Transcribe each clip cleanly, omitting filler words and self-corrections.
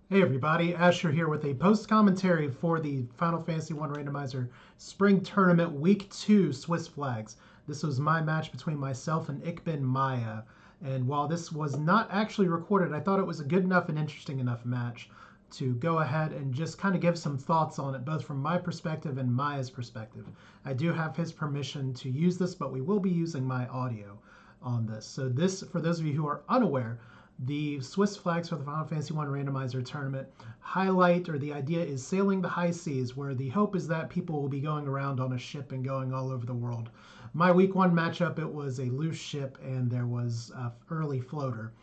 Hey everybody, Asher here with a post commentary for the Final Fantasy 1 Randomizer Spring Tournament Week 2 Swiss Flags. This was my match between myself and ichbinmiah. And while this was not actually recorded, I thought it was a good enough and interesting enough match to go ahead and just kind of give some thoughts on it, both from my perspective and Maya's perspective. I do have his permission to use this, but we will be using my audio on this. So this, for those of you who are unaware, the Swiss flags for the Final Fantasy 1 Randomizer tournament highlight, or the idea is sailing the high seas, where the hope is that people will be going around on a ship and going all over the world. My week 1 matchup, it was a loose ship and there was a early floater.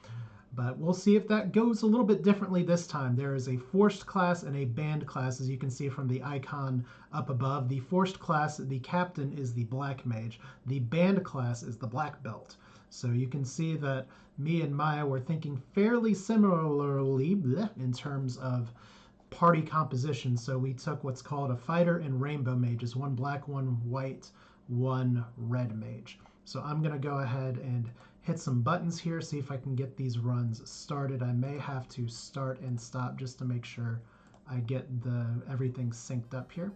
But we'll see if that goes a little bit differently this time. There is a forced class and a banned class, as you can see from the icon up above. The forced class, the captain is the black mage. The banned class is the black belt. So you can see that me and Maya were thinking fairly similarly in terms of party composition. So we took what's called a fighter and rainbow mages, one black, one white, one red mage. So I'm going to go ahead and hit some buttons here, see if I can get these runs started. I may have to start and stop just to make sure I get everything synced up here.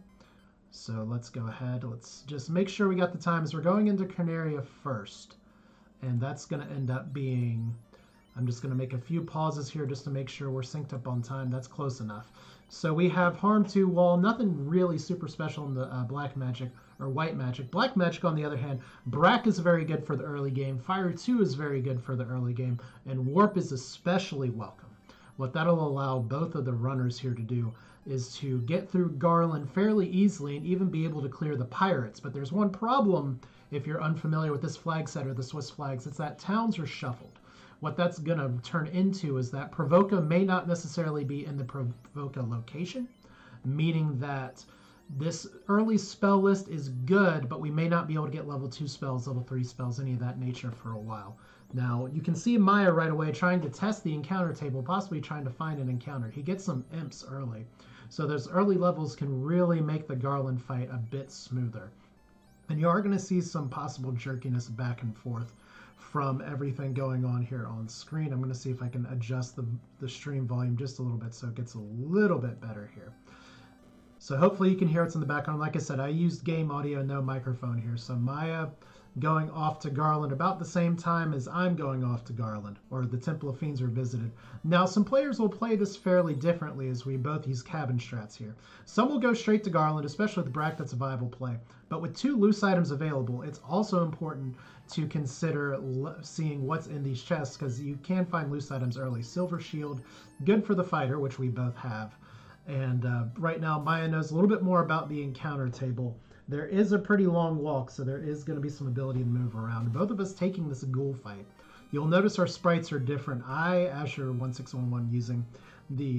So let's go ahead. Let's just make sure we got the times. We're going into Canaria first. And that's going to end up being, I'm just going to make a few pauses here just to make sure we're synced up on time. That's close enough. So we have Harm 2 Wall, nothing really super special in the black magic or white magic. Black magic, on the other hand, Brack is very good for the early game. Fire 2 is very good for the early game. And Warp is especially welcome. What that'll allow both of the runners here to do is to get through Garland fairly easily and even be able to clear the pirates. But there's one problem if you're unfamiliar with this flag set or the Swiss flags. It's that towns are shuffled. What that's going to turn into is that Provoca may not necessarily be in the Provoca location, meaning that this early spell list is good, but we may not be able to get level 2 spells, level 3 spells, any of that nature for a while. Now, you can see Maya right away trying to test the encounter table, possibly trying to find an encounter. He gets some imps early. So those early levels can really make the Garland fight a bit smoother. And you are going to see some possible jerkiness back and forth from everything going on here on screen. I'm going to see if I can adjust the stream volume just a little bit so it gets a little bit better here. So hopefully you can hear what's in the background. Like I said, I used game audio, no microphone here. So Maya going off to Garland about the same time as I'm going off to Garland, or the Temple of Fiends are visited. Now, some players will play this fairly differently as we both use cabin strats here. Some will go straight to Garland, especially with Brack, that's a viable play. But with 2 loose items available, it's also important to consider seeing what's in these chests, because you can find loose items early. Silver Shield, good for the fighter, which we both have. And right now, Maya knows a little bit more about the encounter table. There is a pretty long walk, so there is going to be some ability to move around. Both of us taking this ghoul fight. You'll notice our sprites are different. I, asher1611, using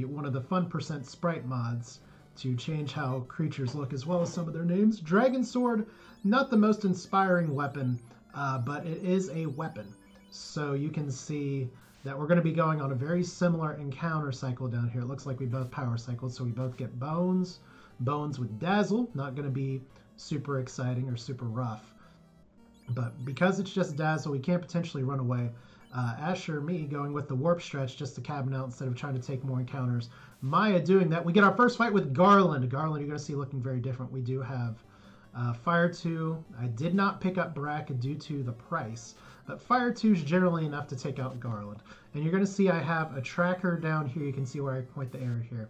one of the fun % sprite mods to change how creatures look, as well as some of their names. Dragon Sword, not the most inspiring weapon, but it is a weapon. So you can see that we're going to be going on a very similar encounter cycle down here. It looks like we both power cycled, so we both get bones. Bones with Dazzle, not going to be super exciting or super rough. But because it's just Dazzle, we can't potentially run away. Asher, me, going with the Warp Stretch just to cabin out instead of trying to take more encounters. Maya doing that. We get our first fight with Garland. Garland, you're going to see looking very different. We do have Fire 2. I did not pick up Brack due to the price. But Fire 2 is generally enough to take out Garland. And you're going to see I have a tracker down here. You can see where I point the arrow here.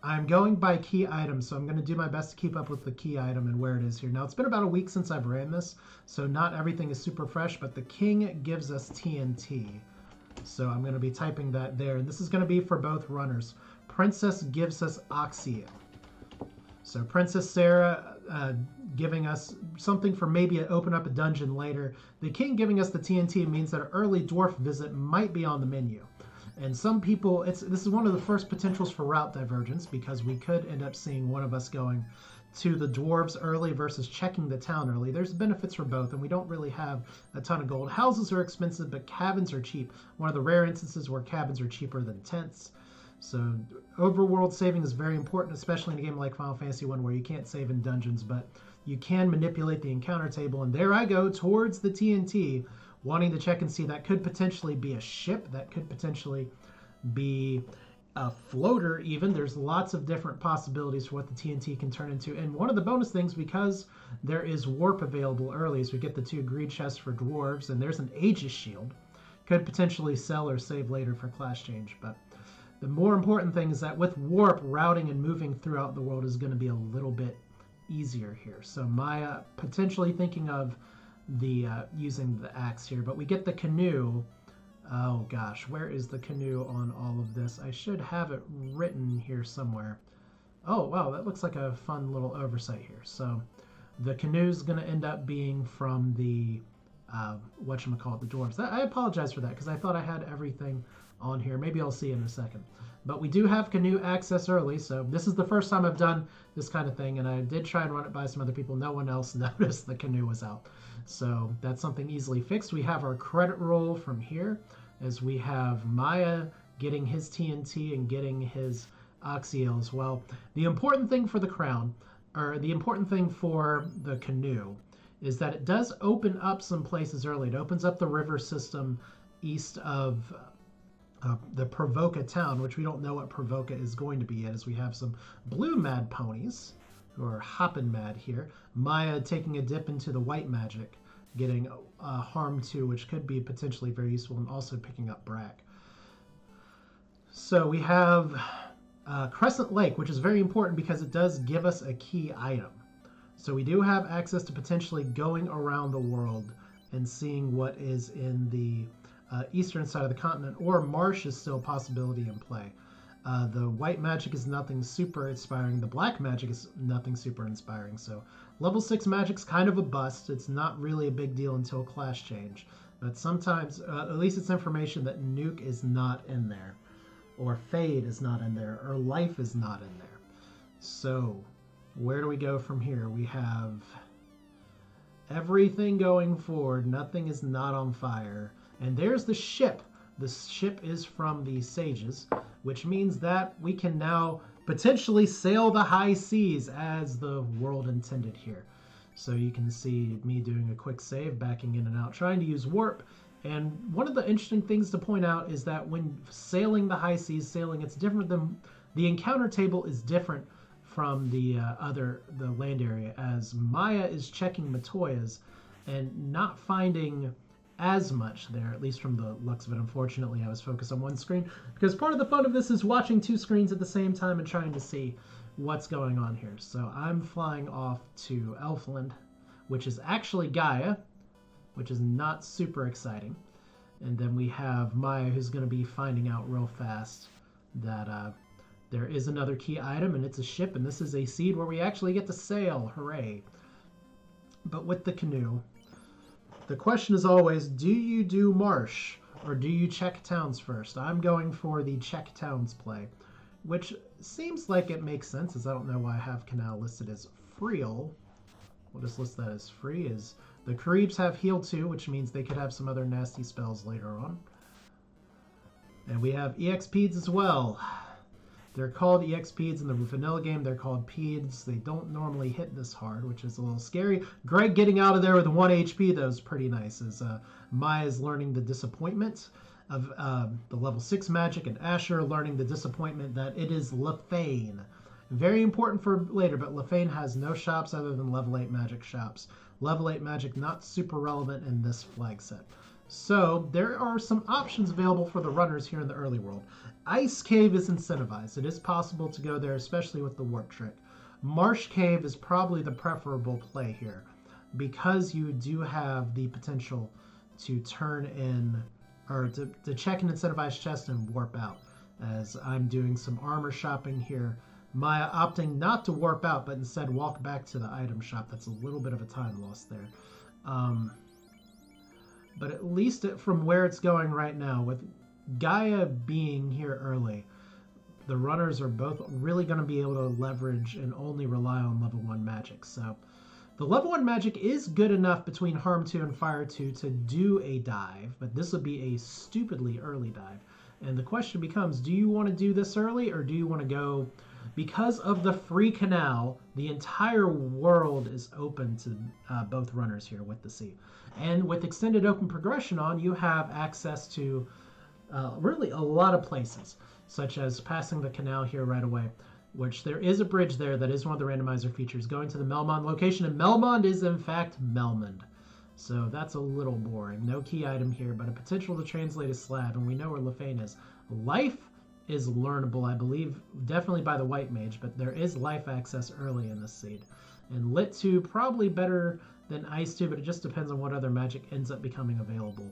I'm going by key item, so I'm going to do my best to keep up with the key item and where it is here. Now, it's been about a week since I've ran this, so not everything is super fresh, but the king gives us TNT. So I'm going to be typing that there. And this is going to be for both runners. Princess gives us Oxio. So Princess Sarah giving us something for maybe open up a dungeon later. The king giving us the TNT means that an early dwarf visit might be on the menu. And some people, this is one of the first potentials for route divergence, because we could end up seeing one of us going to the dwarves early versus checking the town early. There's benefits for both, and we don't really have a ton of gold. Houses are expensive, but cabins are cheap. One of the rare instances where cabins are cheaper than tents. So overworld saving is very important, especially in a game like Final Fantasy 1 where you can't save in dungeons, but you can manipulate the encounter table. And there I go towards the TNT, wanting to check and see that could potentially be a ship, that could potentially be a floater even. There's lots of different possibilities for what the TNT can turn into. And one of the bonus things, because there is warp available early, is we get the 2 greed chests for dwarves, and there's an Aegis shield. Could potentially sell or save later for class change. But the more important thing is that with warp, routing and moving throughout the world is going to be a little bit easier here. So Maya potentially thinking of the using the axe here. But we get the canoe. Oh gosh, where is the canoe on all of this? I should have it written here somewhere. Oh wow, that looks like a fun little oversight here. So the canoe's going to end up being from the whatchamacallit, the dwarves. I apologize for that because I thought I had everything on here. Maybe I'll see in a second. But we do have canoe access early, so this is the first time I've done this kind of thing, and I did try and run it by some other people. No one else noticed the canoe was out. So that's something easily fixed. We have our credit roll from here, as we have Maya getting his TNT and getting his Oxyel as well. The important thing for the crown, or the important thing for the canoe, is that it does open up some places early. It opens up the river system east of the Provoca town, which we don't know what Provoca is going to be yet, as we have some blue mad ponies who are hopping mad here. Maya taking a dip into the white magic, getting harm 2, which could be potentially very useful, and also picking up Brack. So we have Crescent Lake, which is very important because it does give us a key item. So we do have access to potentially going around the world and seeing what is in the eastern side of the continent, or Marsh is still a possibility in play. The white magic is nothing super inspiring. The black magic is nothing super inspiring. So level 6 magic's kind of a bust. It's not really a big deal until class change. But sometimes, at least it's information that Nuke is not in there, or Fade is not in there, or Life is not in there. So where do we go from here? We have everything going forward. Nothing is not on fire. And there's the ship. The ship is from the Sages, which means that we can now potentially sail the high seas as the world intended here. So you can see me doing a quick save, backing in and out, trying to use warp. And one of the interesting things to point out is that when sailing the high seas, it's different than the encounter table is different from the land area, as Maya is checking Matoya's and not finding as much there, at least from the looks of it. Unfortunately, I was focused on one screen because part of the fun of this is watching 2 screens at the same time and trying to see what's going on here. So I'm flying off to Elfland, which is actually Gaia, which is not super exciting. And then we have Maya, who's going to be finding out real fast that there is another key item, and it's a ship, and this is a seed where we actually get to sail. Hooray. But with the canoe, the question is always, do you do Marsh or do you check towns first? I'm going for the check towns play, which seems like it makes sense, as I don't know why I have Canal listed as Friel. We'll just list that as free. Is the Caribs have heal 2, which means they could have some other nasty spells later on. And we have EXPs as well. They're called EXPs in the vanilla game. They're called PEDs. They don't normally hit this hard, which is a little scary. Greg getting out of there with 1 HP, though, is pretty nice, as Maya is learning the disappointment of the level 6 magic, and Asher learning the disappointment that it is Lefane. Very important for later, but Lefane has no shops other than level 8 magic shops. Level 8 magic not super relevant in this flag set. So there are some options available for the runners here in the early world. Ice Cave is incentivized. It is possible to go there, especially with the warp trick. Marsh Cave is probably the preferable play here, because you do have the potential to turn in, or to check an incentivized chest and warp out, as I'm doing some armor shopping here. Maya opting not to warp out, but instead walk back to the item shop. That's a little bit of a time loss there. But at least from where it's going right now, with Gaia being here early, the runners are both really going to be able to leverage and only rely on level 1 magic. So the level 1 magic is good enough between Harm 2 and Fire 2 to do a dive, but this would be a stupidly early dive. And the question becomes, do you want to do this early, or do you want to go... Because of the free canal, the entire world is open to both runners here with the sea. And with extended open progression on, you have access to really a lot of places. such as passing the canal here right away, which there is a bridge there that is one of the randomizer features, going to the Melmond location, and Melmond is in fact Melmond. So that's a little boring. No key item here, but a potential to translate a slab, and we know where Lefane is. Life is learnable, I believe, definitely by the White Mage, but there is life access early in this seed. And Lit 2, probably better than Ice 2, but it just depends on what other magic ends up becoming available.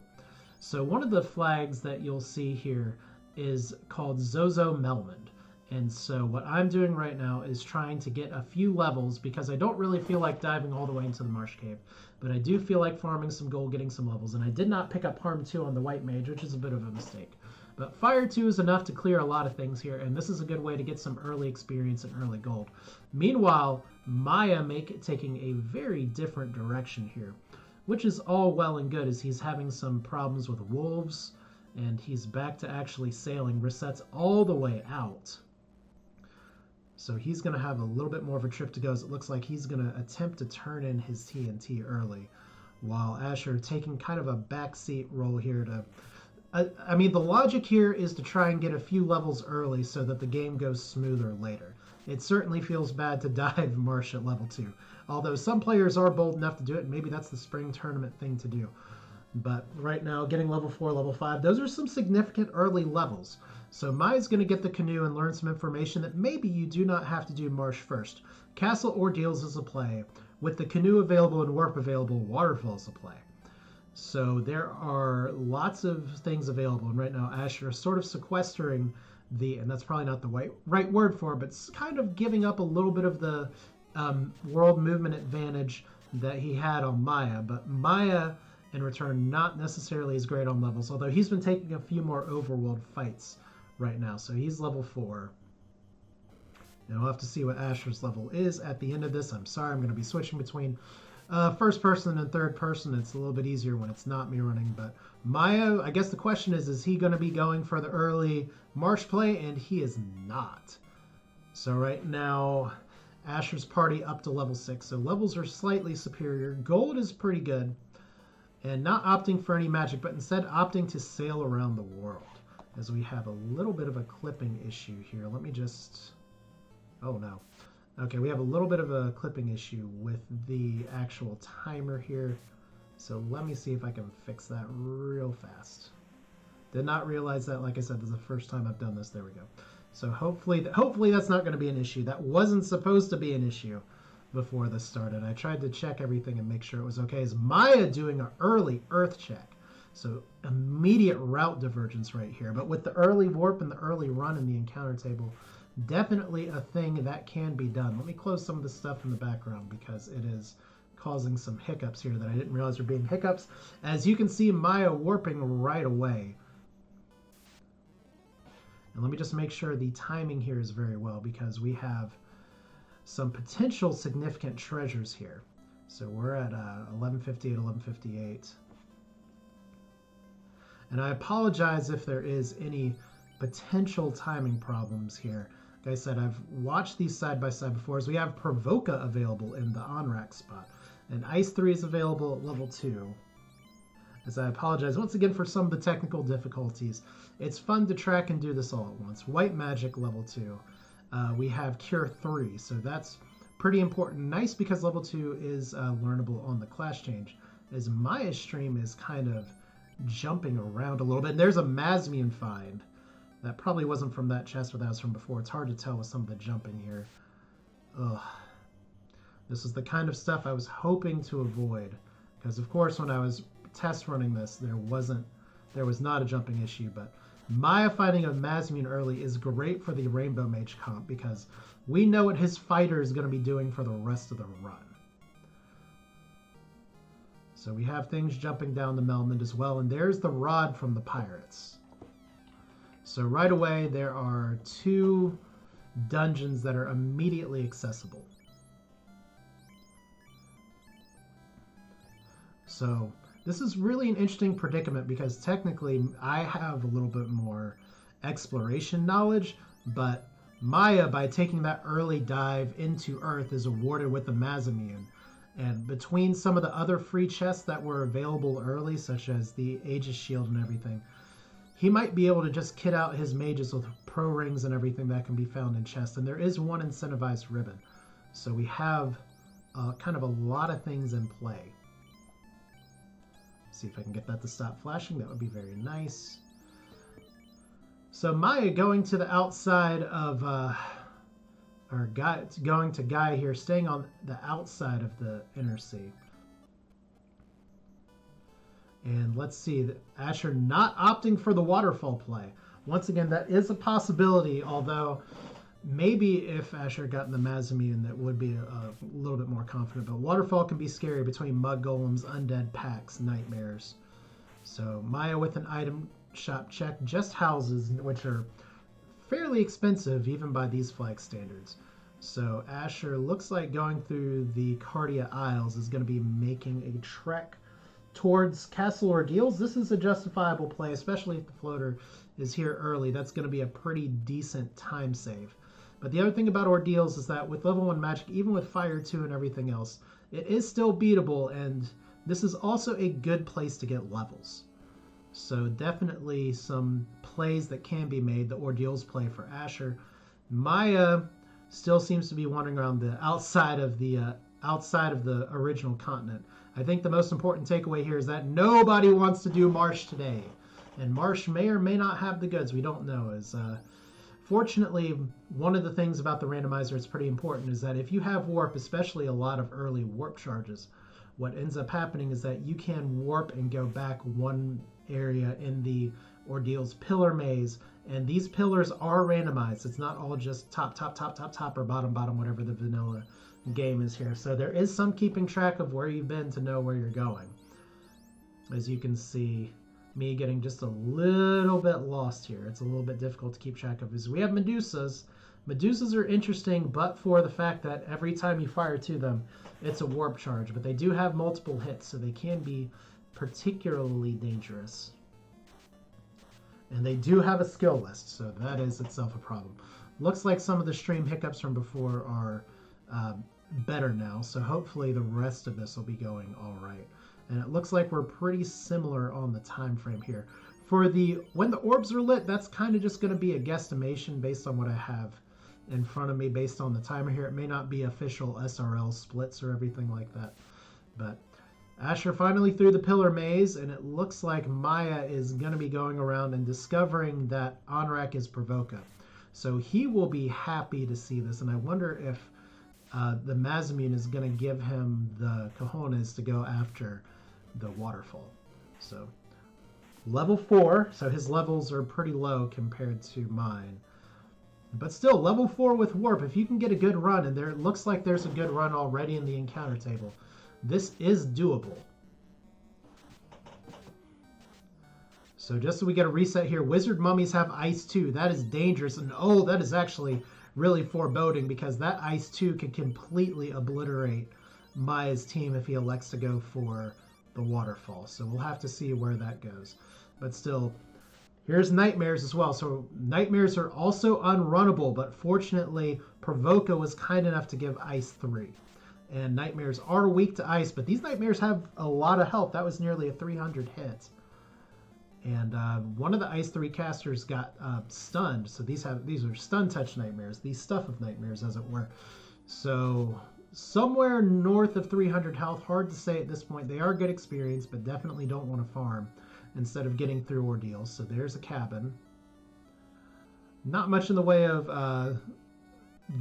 So one of the flags that you'll see here is called Zozo Melmond. And so what I'm doing right now is trying to get a few levels because I don't really feel like diving all the way into the Marsh Cave. But I do feel like farming some gold, getting some levels. And I did not pick up Harm 2 on the White Mage, which is a bit of a mistake. But Fire 2 is enough to clear a lot of things here, and this is a good way to get some early experience and early gold. Meanwhile, Miah taking a very different direction here, which is all well and good as he's having some problems with wolves, and he's back to actually sailing. Resets all the way out. So he's going to have a little bit more of a trip to go, as it looks like he's going to attempt to turn in his TNT early, while Asher taking kind of a backseat role here to... I mean, the logic here is to try and get a few levels early so that the game goes smoother later. It certainly feels bad to dive Marsh at level 2, although some players are bold enough to do it, and maybe that's the spring tournament thing to do. But right now, getting level 4, level 5, those are some significant early levels. So Miah's going to get the canoe and learn some information that maybe you do not have to do Marsh first. Castle Ordeals is a play. With the canoe available and warp available, Waterfall is a play. So there are lots of things available. And right now, Asher is sort of sequestering and that's probably not the right word for it, but it's kind of giving up a little bit of the world movement advantage that he had on Miah. But Miah, in return, not necessarily as great on levels, although he's been taking a few more overworld fights right now. So he's level 4. Now we'll have to see what Asher's level is at the end of this. I'm sorry, I'm going to be switching between first person and third person. It's a little bit easier when it's not me running. But Miah, I guess the question is he going to be going for the early Marsh play? And he is not. So right now, Asher's party up to level 6. So levels are slightly superior. Gold is pretty good. And not opting for any magic, but instead opting to sail around the world. As we have a little bit of a clipping issue here. Let me just... Oh, no. Okay, we have a little bit of a clipping issue with the actual timer here. So let me see if I can fix that real fast. Did not realize that, like I said, this is the first time I've done this. There we go. So hopefully that's not going to be an issue. That wasn't supposed to be an issue before this started. I tried to check everything and make sure it was okay. Is Miah doing an early earth check? So immediate route divergence right here. But with the early warp and the early run in the encounter table, definitely a thing that can be done. Let me close some of the stuff in the background because it is causing some hiccups here that I didn't realize were being hiccups. As you can see, Miah warping right away. And let me just make sure the timing here is very well because we have some potential significant treasures here. So we're at 11:58, 11:58. And I apologize if there is any potential timing problems here. Like I said, I've watched these side by side before, as we have Provoca available in the on-rack spot. And Ice 3 is available at level 2. As I apologize once again for some of the technical difficulties. It's fun to track and do this all at once. White Magic level 2. We have Cure 3, so that's pretty important. Nice because level 2 is learnable on the class change. As Miah's stream is kind of jumping around a little bit. And there's a Masmian find. That probably wasn't from that chest, but that was from before. It's hard to tell with some of the jumping here. Ugh. This is the kind of stuff I was hoping to avoid. Because, of course, when I was test running this, there was not a jumping issue. But Miah finding a Masmian early is great for the Rainbow Mage comp because we know what his fighter is going to be doing for the rest of the run. So we have things jumping down the Melmond as well. And there's the rod from the pirates. So right away, there are 2 dungeons that are immediately accessible. So this is really an interesting predicament because technically I have a little bit more exploration knowledge, but Miah, by taking that early dive into Earth, is awarded with the Masmian. And between some of the other free chests that were available early, such as the Aegis Shield and everything, he might be able to just kit out his mages with pro rings and everything that can be found in chests. And there is one incentivized ribbon. So we have kind of a lot of things in play. See if I can get that to stop flashing. That would be very nice. So Maya going to the outside of, going to Guy here, staying on the outside of the inner sea. And let's see, Asher not opting for the waterfall play. Once again, that is a possibility, although maybe if Asher got in the Mazamune, that would be a little bit more confident. But waterfall can be scary between mud golems, undead packs, nightmares. So Maya with an item shop check, just houses, which are fairly expensive even by these flag standards. So Asher looks like going through the Cardia Isles is going to be making a trek towards Castle Ordeals. This is a justifiable play, especially if the floater is here early. That's going to be a pretty decent time save. But the other thing about Ordeals is that with level 1 magic, even with Fire 2 and everything else, it is still beatable, and this is also a good place to get levels. So definitely some plays that can be made, the Ordeals play for Asher. Maya still seems to be wandering around the outside of the original continent. I think the most important takeaway here is that nobody wants to do Marsh today. And Marsh may or may not have the goods. We don't know. Fortunately, one of the things about the randomizer that's pretty important is that if you have warp, especially a lot of early warp charges, what ends up happening is that you can warp and go back one area in the Ordeals pillar maze. And these pillars are randomized. It's not all just top, or bottom, whatever the vanilla game is here. So there is some keeping track of where you've been to know where you're going. As you can see, me getting just a little bit lost here. It's a little bit difficult to keep track of. As we have Medusas. Medusas are interesting, but for the fact that every time you fire to them, it's a warp charge. But they do have multiple hits, so they can be particularly dangerous. And they do have a skill list, so that is itself a problem. Looks like some of the stream hiccups from before are better now, so hopefully the rest of this will be going all right. And it looks like we're pretty similar on the time frame here. For when the orbs are lit, that's kind of just going to be a guesstimation based on what I have in front of me based on the timer here. It may not be official SRL splits or everything like that. But Asher finally through the pillar maze, and it looks like Maya is going to be going around and discovering that Onrak is Provoca. So he will be happy to see this, and I wonder if the Mazamune is going to give him the cojones to go after the waterfall. So level 4, so his levels are pretty low compared to mine. But still, level 4 with warp, if you can get a good run, and it looks like there's a good run already in the encounter table, this is doable. So just so we get a reset here, Wizard Mummies have Ice 2. That is dangerous, and oh, that is actually really foreboding, because that Ice 2 can completely obliterate Maya's team if he elects to go for the waterfall. So we'll have to see where that goes. But still, here's Nightmares as well. So Nightmares are also unrunnable, but fortunately, Provoca was kind enough to give Ice 3. And Nightmares are weak to Ice, but these Nightmares have a lot of health. That was nearly a 300 hit. And one of the Ice 3 casters got stunned. So these are stun touch Nightmares, these stuff of Nightmares, as it were. So somewhere north of 300 health, hard to say at this point. They are good experience, but definitely don't want to farm instead of getting through ordeals. So there's a cabin. Not much in the way of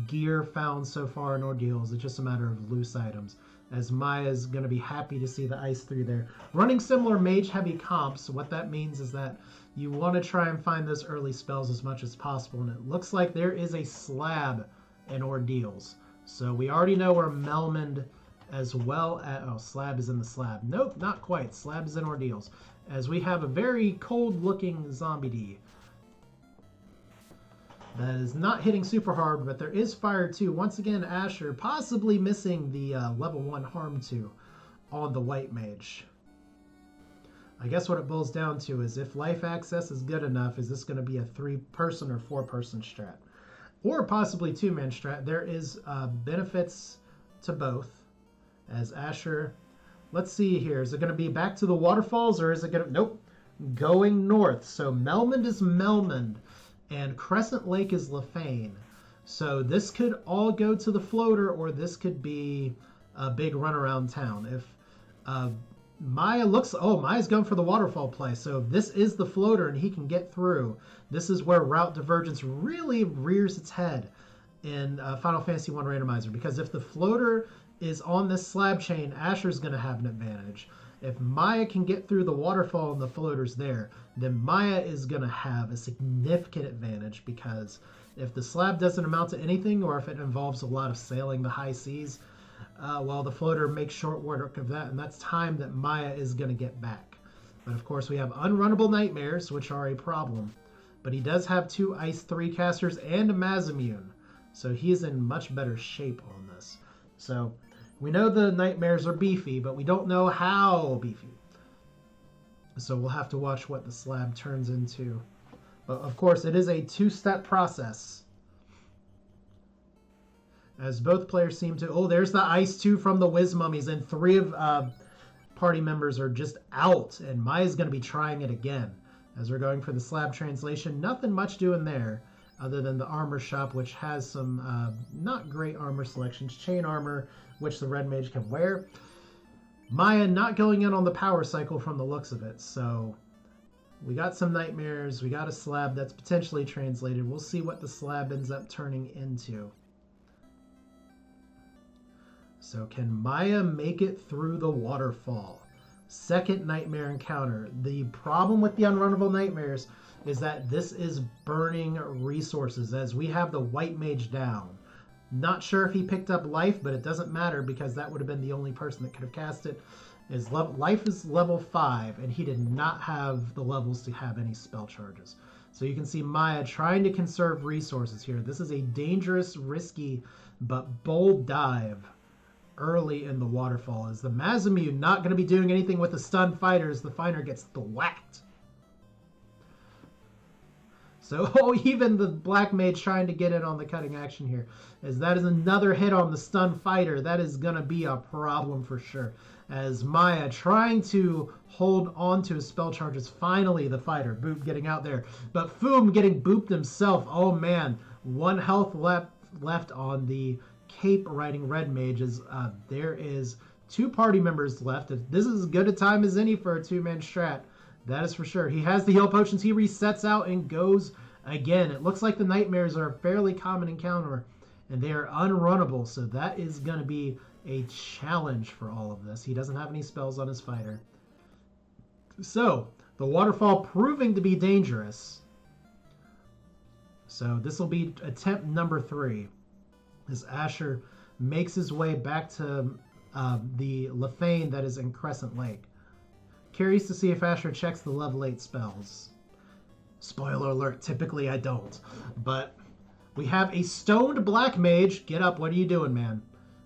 gear found so far in ordeals. It's just a matter of loose items, as Maya's going to be happy to see the Ice 3 there. Running similar mage heavy comps, so what that means is that you want to try and find those early spells as much as possible, and it looks like there is a slab in ordeals. So we already know we're Melmond as well as... Oh, slab is in the slab. Nope, not quite. Slab is in ordeals, as we have a very cold looking zombie D. That is not hitting super hard, but there is Fire 2. Once again, Asher possibly missing the level 1 Harm 2 on the White Mage. I guess what it boils down to is if life access is good enough, is this going to be a 3-person or 4-person strat? Or possibly 2-man strat. There is benefits to both. As Asher, let's see here. Is it going to be back to the waterfalls, or is it going to... Nope. going north. So Melmond is Melmond, and Crescent Lake is Lefane. So this could all go to the floater, or this could be a big run around town. If Miah looks, oh, Miah's going for the waterfall play. So if this is the floater and he can get through, this is where route divergence really rears its head in Final Fantasy 1 Randomizer. Because if the floater is on this slab chain, Asher's going to have an advantage. If Miah can get through the waterfall and the floater's there, then Miah is going to have a significant advantage, because if the slab doesn't amount to anything, or if it involves a lot of sailing the high seas, well, the floater makes short work of that, and that's time that Miah is going to get back. But of course, we have unrunnable nightmares, which are a problem. But he does have 2 Ice 3 casters and a Mazimune, so he is in much better shape on this. So we know the nightmares are beefy, but we don't know how beefy. So we'll have to watch what the slab turns into. But of course, it is a 2-step process, as both players seem to... Oh, there's the Ice 2 from the Wiz Mummies, and 3 of party members are just out, and Maya's going to be trying it again. As we're going for the slab translation, nothing much doing there, other than the armor shop, which has some not great armor selections. Chain armor, which the red mage can wear. Miah not going in on the power cycle from the looks of it, so we got some nightmares, we got a slab that's potentially translated. We'll see what the slab ends up turning into. So can Miah make it through the waterfall? Second nightmare encounter. The problem with the unrunnable nightmares is that this is burning resources, as we have the white mage down. Not sure if he picked up life, but it doesn't matter, because that would have been the only person that could have cast it. His life is level 5, and he did not have the levels to have any spell charges. So you can see Miah trying to conserve resources here. This is a dangerous, risky, but bold dive early in the waterfall. Is the Mazimune not going to be doing anything with the stunned fighters? The fighter gets thwacked. So even the black mage trying to get in on the cutting action here, as that is another hit on the stunned fighter. That is going to be a problem for sure, as Miah trying to hold on to his spell charges. Finally the fighter, Boop, getting out there, but Foom getting booped himself. Oh man, 1 health left on the cape riding red mages. There is 2 party members left. If this is as good a time as any for a 2-man strat, that is for sure. He has the heal potions. He resets out and goes again. It looks like the nightmares are a fairly common encounter, and they are unrunnable, so that is going to be a challenge for all of this. He doesn't have any spells on his fighter. So the waterfall proving to be dangerous. So this will be attempt number 3, as Asher makes his way back to the Lefane that is in Crescent Lake. Curious to see if Asher checks the level 8 spells. Spoiler alert, typically I don't. But we have a stoned black mage. Get up, what are you doing, man?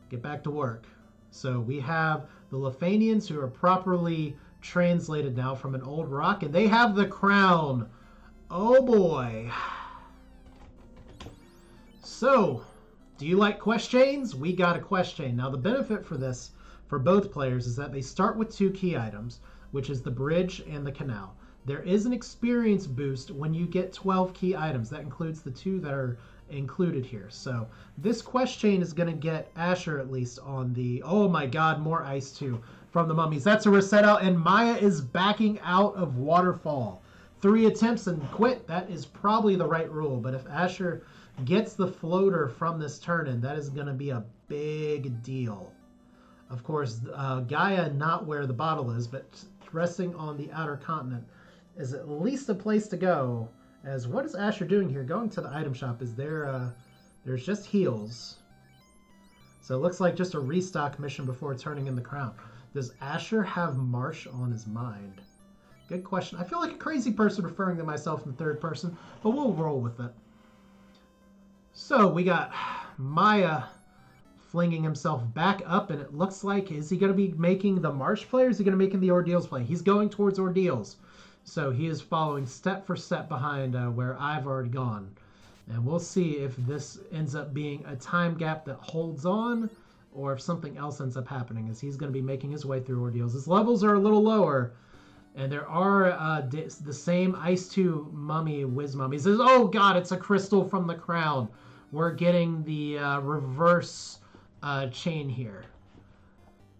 Get back to work. So we have the Lefanians, who are properly translated now from an old rock, and they have the crown. Oh boy. So, do you like quest chains? We got a quest chain. Now the benefit for this, for both players, is that they start with 2 key items, which is the bridge and the canal. There is an experience boost when you get 12 key items. That includes the 2 that are included here. So this quest chain is going to get Asher at least on the... Oh my god, more Ice 2 from the mummies. That's a reset out, and Miah is backing out of Waterfall. 3 attempts and quit. That is probably the right rule, but if Asher gets the floater from this turn-in, that is going to be a big deal. Of course, Gaia not where the bottle is, but resting on the outer continent is at least a place to go. As what is Asher doing here? Going to the item shop. Is there there's just heals. So it looks like just a restock mission before turning in the crown. Does Asher have Marsh on his mind? Good question. I feel like a crazy person referring to myself in the third person, but we'll roll with it. So we got Miah flinging himself back up, and it looks like, is he going to be making the Marsh play, or is he going to be making the Ordeals play? He's going towards Ordeals. So he is following step for step behind where I've already gone. And we'll see if this ends up being a time gap that holds on, or if something else ends up happening, as he's going to be making his way through Ordeals. His levels are a little lower, And there are the same Ice 2 mummy, Wiz mummy. Says, oh god, it's a crystal from the crown. We're getting the reverse chain here.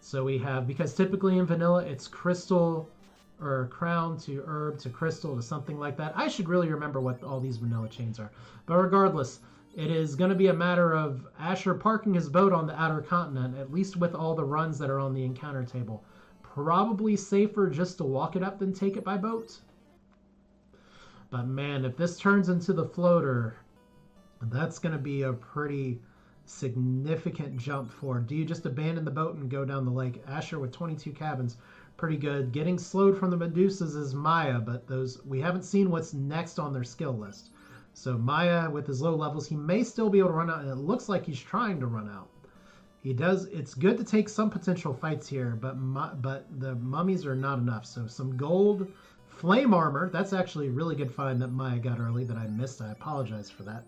So we have, because typically in vanilla it's crystal or crown to herb to crystal to something like that. I should really remember what all these vanilla chains are. But regardless, it is going to be a matter of Asher parking his boat on the outer continent, at least with all the runs that are on the encounter table. Probably safer just to walk it up than take it by boat. But man, if this turns into the floater, that's going to be a pretty significant jump forward. Do you just abandon the boat and go down the lake? Asher with 22 cabins, pretty good. Getting slowed from the Medusas is Miah, but those we haven't seen what's next on their skill list. So Miah with his low levels, he may still be able to run out, and it looks like he's trying to run out. He does. It's good to take some potential fights here, but the mummies are not enough. So some gold flame armor. That's actually a really good find that Miah got early that I missed. I apologize for that.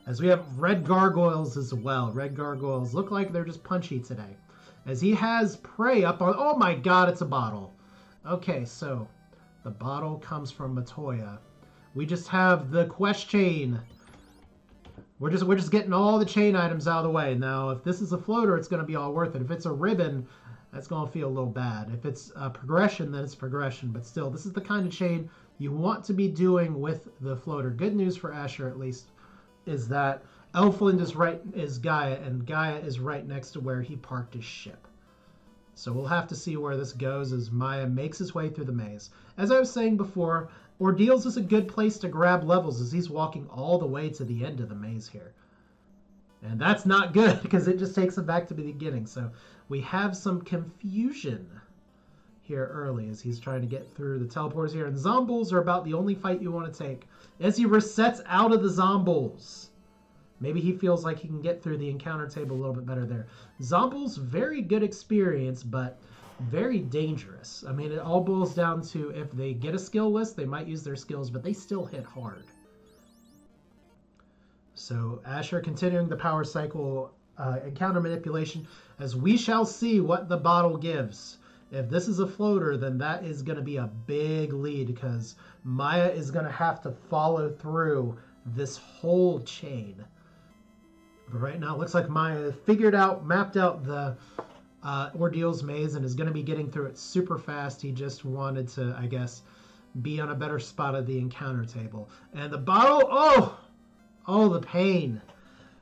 As we have red gargoyles as well. Red gargoyles look like they're just punchy today. As he has prey up on... Oh my god, it's a bottle. Okay, so the bottle comes from Matoya. We just have the quest chain. We're just getting all the chain items out of the way. Now, if this is a floater, it's going to be all worth it. If it's a ribbon, that's going to feel a little bad. If it's a progression, then it's progression. But still, this is the kind of chain you want to be doing with the floater. Good news for Asher, at least, is that Elfland is Gaia, and Gaia is right next to where he parked his ship. So we'll have to see where this goes as Miah makes his way through the maze. As I was saying before, Ordeals is a good place to grab levels as he's walking all the way to the end of the maze here. And that's not good because it just takes him back to the beginning. So we have some confusion here early as he's trying to get through the teleporters here. And Zombles are about the only fight you want to take. As he resets out of the Zombles, maybe he feels like he can get through the encounter table a little bit better there. Zombles, very good experience, but very dangerous. I mean, it all boils down to if they get a skill list, they might use their skills, but they still hit hard. So Asher continuing the power cycle encounter manipulation as we shall see what the bottle gives. If this is a floater, then that is going to be a big lead because Miah is going to have to follow through this whole chain. But right now it looks like Miah mapped out the Ordeals maze and is going to be getting through it super fast. He just wanted to, I guess, be on a better spot at the encounter table. And the bottle, oh, the pain.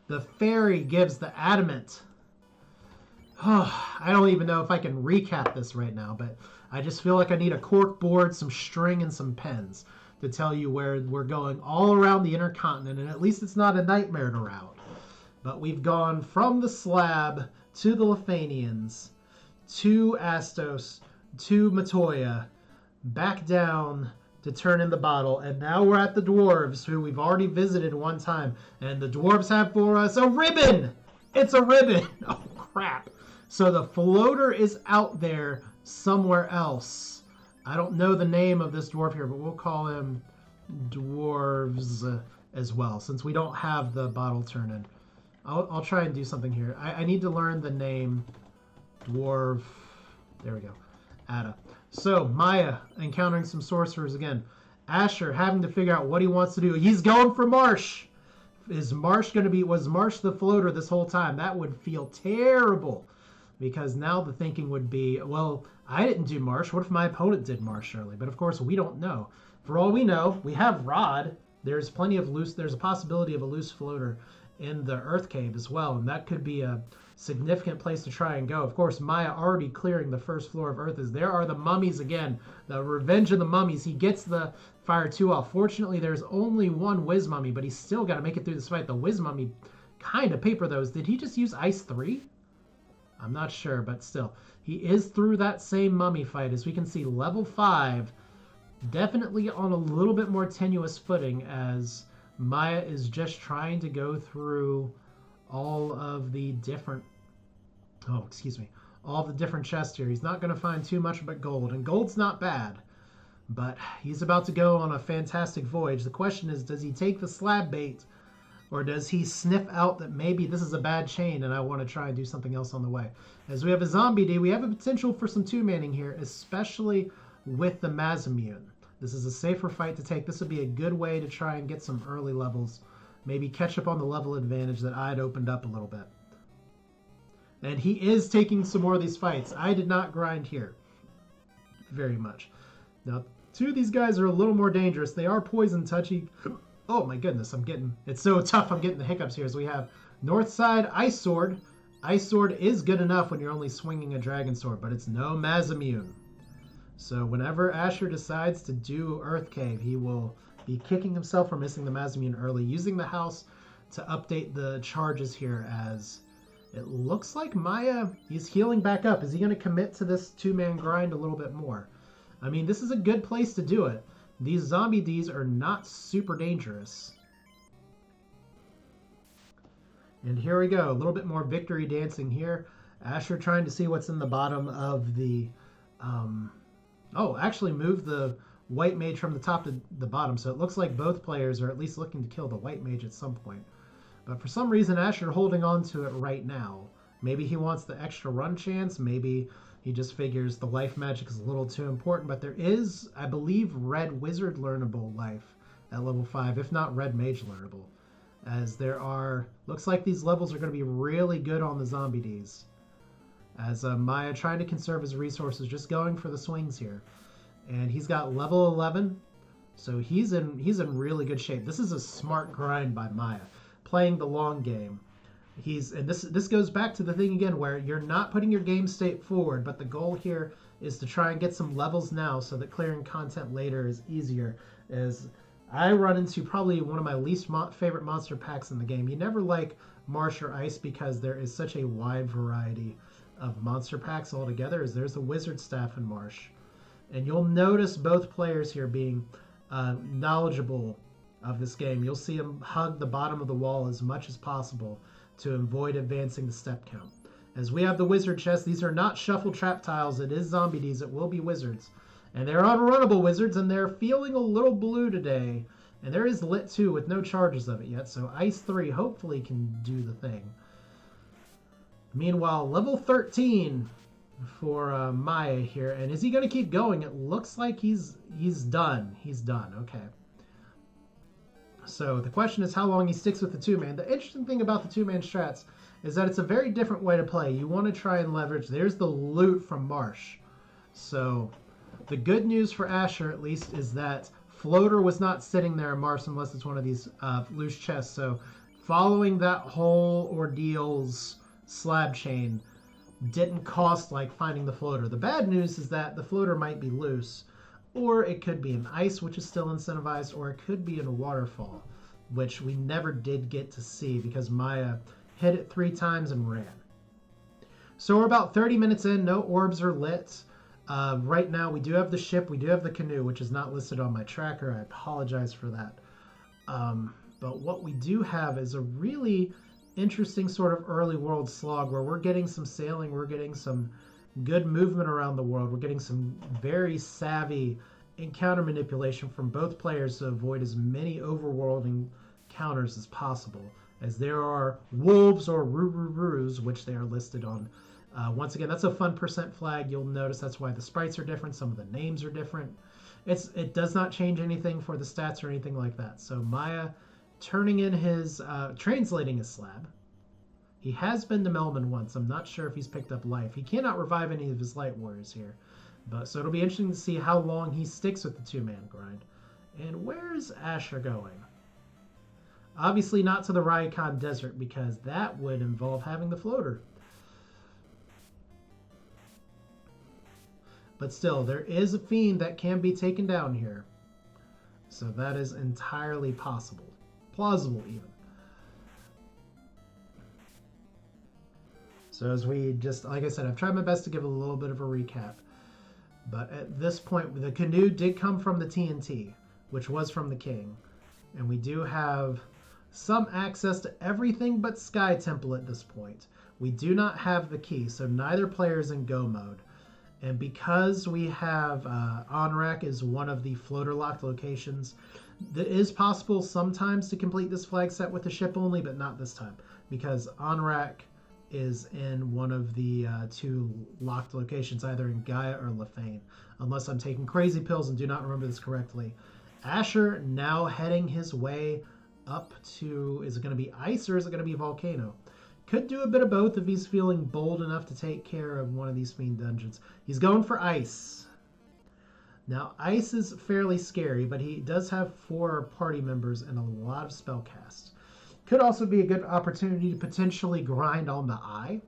The fairy gives the adamant. Oh, I don't even know if I can recap this right now, but I just feel like I need a cork board, some string, and some pens to tell you where we're going all around the intercontinent, and at least it's not a nightmare to route. But we've gone from the slab to the Lefanians, to Astos, to Matoya, back down to turn in the bottle, and now we're at the dwarves, who we've already visited one time, and the dwarves have for us a ribbon! It's a ribbon! Oh, crap. So the floater is out there somewhere else. I don't know the name of this dwarf here, but we'll call him dwarves as well, since we don't have the bottle turn-in. I'll try and do something here. I need to learn the name dwarf. There we go. Ada. So Miah encountering some sorcerers again. Asher having to figure out what he wants to do. He's going for Marsh. Was Marsh the floater this whole time? That would feel terrible. Because now the thinking would be, well, I didn't do Marsh. What if my opponent did Marsh early? But of course, we don't know. For all we know, we have Rod. There's a possibility of a loose floater in the Earth Cave as well. And that could be a significant place to try and go. Of course, Miah already clearing the first floor of Earth as there are the mummies again. The Revenge of the Mummies. He gets the Fire 2 off. Fortunately, there's only one Wiz Mummy, but he's still got to make it through this fight. The Wiz Mummy kind of paper those. Did he just use Ice 3? I'm not sure, but still. He is through that same mummy fight. As we can see, level 5, definitely on a little bit more tenuous footing as Miah is just trying to go through all of the different... all of the different chests here. He's not going to find too much but gold, and gold's not bad. But he's about to go on a fantastic voyage. The question is, does he take the slab bait, or does he sniff out that maybe this is a bad chain and I want to try and do something else on the way? As we have a zombie D, we have a potential for some two-manning here, especially with the Mazimune. This is a safer fight to take. This would be a good way to try and get some early levels. Maybe catch up on the level advantage that I'd opened up a little bit. And he is taking some more of these fights. I did not grind here very much. Now, two of these guys are a little more dangerous. They are poison touchy. Oh my goodness, it's so tough I'm getting the hiccups here. So we have North Side Ice Sword. Ice Sword is good enough when you're only swinging a Dragon Sword, but it's no Mazimune. So whenever Asher decides to do Earth Cave, he will be kicking himself for missing the Mazimune early, using the house to update the charges here as it looks like Miah, he's healing back up. Is he going to commit to this two-man grind a little bit more? I mean, this is a good place to do it. These zombie Ds are not super dangerous. And here we go, a little bit more victory dancing here. Asher trying to see what's in the bottom of the... actually move the white mage from the top to the bottom. So it looks like both players are at least looking to kill the white mage at some point. But for some reason, Asher holding on to it right now. Maybe he wants the extra run chance. Maybe he just figures the life magic is a little too important. But there is, I believe, red wizard learnable life at level 5, if not red mage learnable. As there are, looks like these levels are going to be really good on the zombie Ds. As Miah trying to conserve his resources, just going for the swings here. And he's got level 11, so he's in really good shape. This is a smart grind by Miah, playing the long game. This goes back to the thing again where you're not putting your game state forward, but the goal here is to try and get some levels now so that clearing content later is easier. As I run into probably one of my least favorite monster packs in the game. You never like Marsh or Ice because there is such a wide variety of monster packs altogether, as there's a wizard staff in Marsh. And you'll notice both players here being knowledgeable of this game. You'll see them hug the bottom of the wall as much as possible to avoid advancing the step count. As we have the wizard chest, these are not shuffle trap tiles. It is zombie Ds. It will be wizards. And they're unrunnable wizards, and they're feeling a little blue today. And there is lit 2 with no charges of it yet, so Ice 3 hopefully can do the thing. Meanwhile, level 13 for Miah here. And is he going to keep going? It looks like he's done. He's done. Okay. So the question is how long he sticks with the two-man. The interesting thing about the two-man strats is that it's a very different way to play. You want to try and leverage. There's the loot from Marsh. So the good news for Asher, at least, is that Floater was not sitting there in Marsh unless it's one of these loose chests. So following that whole ordeal's slab chain didn't cost like finding the floater. The bad news is that the floater might be loose, or it could be an ice, which is still incentivized, or it could be in a waterfall, which we never did get to see because Miah hit it 3 times and ran. So we're about 30 minutes in. No orbs are lit. Right now we do have the ship, we do have the canoe, which is not listed on my tracker. I apologize for that. But what we do have is a really interesting sort of early world slog where we're getting some sailing, we're getting some good movement around the world, we're getting some very savvy encounter manipulation from both players to avoid as many overworld encounters as possible, as there are wolves or roo-roo-roos, which they are listed on. Once again, that's a fun percent flag. You'll notice that's why the sprites are different, some of the names are different. It does not change anything for the stats or anything like that. So Miah turning in his, translating his slab. He has been to Melman once. I'm not sure if he's picked up life. He cannot revive any of his light warriors here. But so it'll be interesting to see how long he sticks with the two-man grind. And where's Asher going? Obviously not to the Raycon Desert because that would involve having the floater. But still, there is a fiend that can be taken down here. So that is entirely possible. Plausible, even. So as we just, like I said, I've tried my best to give a little bit of a recap. But at this point, the canoe did come from the TNT, which was from the king. And we do have some access to everything but Sky Temple at this point. We do not have the key, so neither player is in go mode. And because we have Onrak is one of the floater locked locations, it is possible sometimes to complete this flag set with the ship only, but not this time. Because Onrak is in one of the two locked locations, either in Gaia or Lefane, unless I'm taking crazy pills and do not remember this correctly. Asher now heading his way up to, is it going to be ice or is it going to be volcano? Could do a bit of both if he's feeling bold enough to take care of one of these fiend dungeons. He's going for ice. Now, ice is fairly scary, but he does have 4 party members and a lot of spell casts. Could also be a good opportunity to potentially grind on the eye.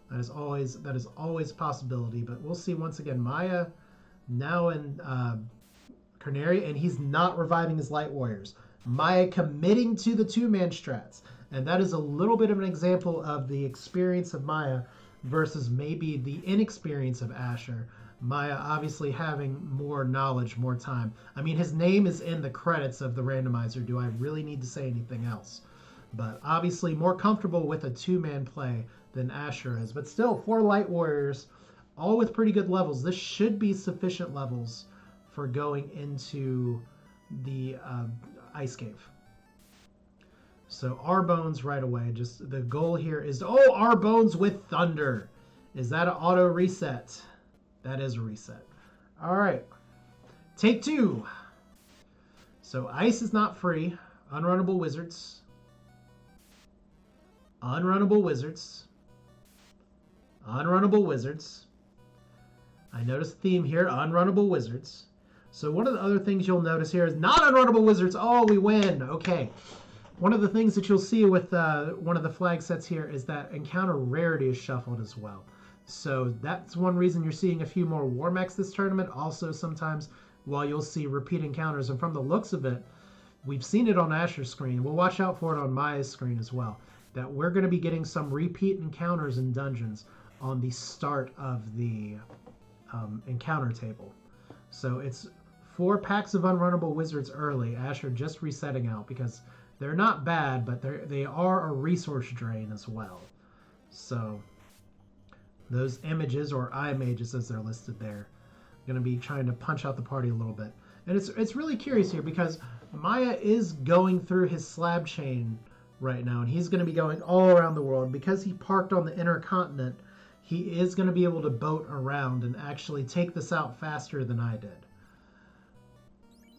That is always a possibility, but we'll see. Once again, Miah now in Carnaria, and he's not reviving his light warriors. Miah committing to the 2-man strats, and that is a little bit of an example of the experience of Miah versus maybe the inexperience of Asher. Miah obviously having more knowledge, more time. I mean, his name is in the credits of the randomizer. Do I really need to say anything else? But obviously more comfortable with a 2-man play than Asher is. But still, 4 light warriors, all with pretty good levels. This should be sufficient levels for going into the ice cave. So our bones right away. Just the goal here is our bones with thunder. Is that an auto reset? That is a reset. All right. Take 2. So ice is not free. Unrunnable wizards. Unrunnable wizards. Unrunnable wizards. I notice a theme here. Unrunnable wizards. So one of the other things you'll notice here is not unrunnable wizards. Oh, we win. Okay. One of the things that you'll see with one of the flag sets here is that encounter rarity is shuffled as well. So that's one reason you're seeing a few more war mechs this tournament. Also, sometimes while you'll see repeat encounters, and from the looks of it, we've seen it on Asher's screen. We'll watch out for it on Miah's screen as well. That we're going to be getting some repeat encounters in dungeons on the start of the encounter table. So it's 4 packs of unrunnable wizards early. Asher just resetting out because they're not bad, but they are a resource drain as well. So those images, or images as they're listed there, going to be trying to punch out the party a little bit. And it's really curious here because Miah is going through his slab chain right now, and he's going to be going all around the world. Because he parked on the intercontinent, he is going to be able to boat around and actually take this out faster than I did.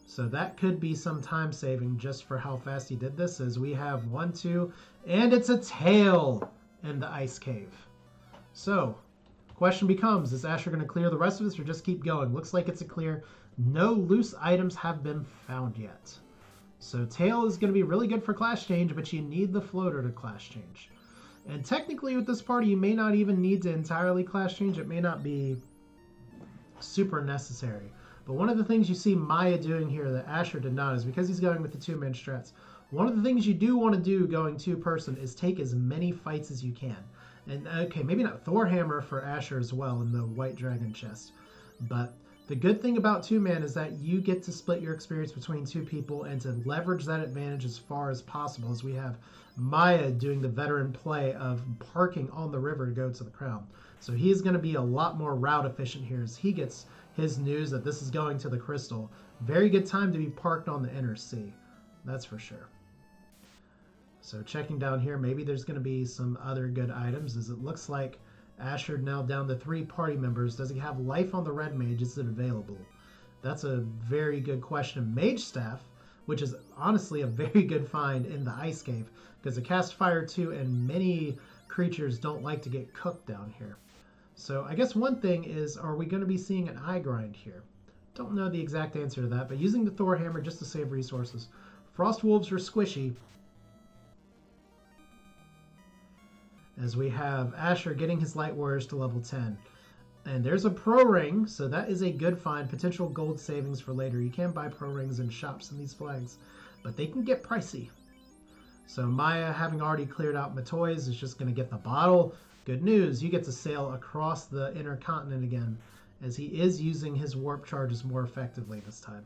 So that could be some time saving just for how fast he did this, as we have 1, 2, and it's a tail in the ice cave. So, question becomes, is Asher going to clear the rest of this or just keep going? Looks like it's a clear. No loose items have been found yet. So tail is going to be really good for class change, but you need the floater to class change. And technically with this party, you may not even need to entirely class change. It may not be super necessary. But one of the things you see Miah doing here that Asher did not is because he's going with the 2-man strats. One of the things you do want to do going 2-person is take as many fights as you can. And okay, maybe not Thorhammer for Asher as well in the White Dragon chest. But the good thing about 2-man is that you get to split your experience between 2 people and to leverage that advantage as far as possible, as we have Miah doing the veteran play of parking on the river to go to the crown. So he is going to be a lot more route efficient here as he gets his news that this is going to the crystal. Very good time to be parked on the inner sea. That's for sure. So checking down here, maybe there's going to be some other good items, as it looks like Asher now down to 3 party members. Does he have life on the red mage? Is it available? That's a very good question. Mage staff, which is honestly a very good find in the ice cave, because it casts fire too, and many creatures don't like to get cooked down here. So I guess one thing is, are we going to be seeing an eye grind here? Don't know the exact answer to that, but using the Thor hammer just to save resources. Frost wolves are squishy, as we have Asher getting his light warriors to level 10. And there's a pro ring, so that is a good find. Potential gold savings for later. You can buy pro rings in shops in these flags, but they can get pricey. So Miah, having already cleared out my toys, is just going to get the bottle. Good news, you get to sail across the intercontinent again, as he is using his warp charges more effectively this time.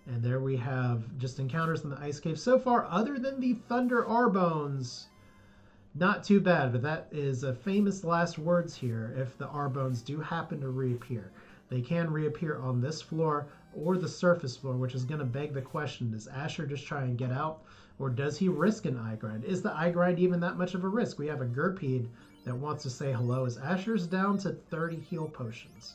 And there we have just encounters in the ice cave. So far, other than the Thunder R-Bones, not too bad, but that is a famous last words here. If the R-Bones do happen to reappear, they can reappear on this floor or the surface floor, which is going to beg the question, does Asher just try and get out? Or does he risk an eye grind? Is the eye grind even that much of a risk? We have a Gerpede that wants to say hello as Asher's down to 30 heal potions.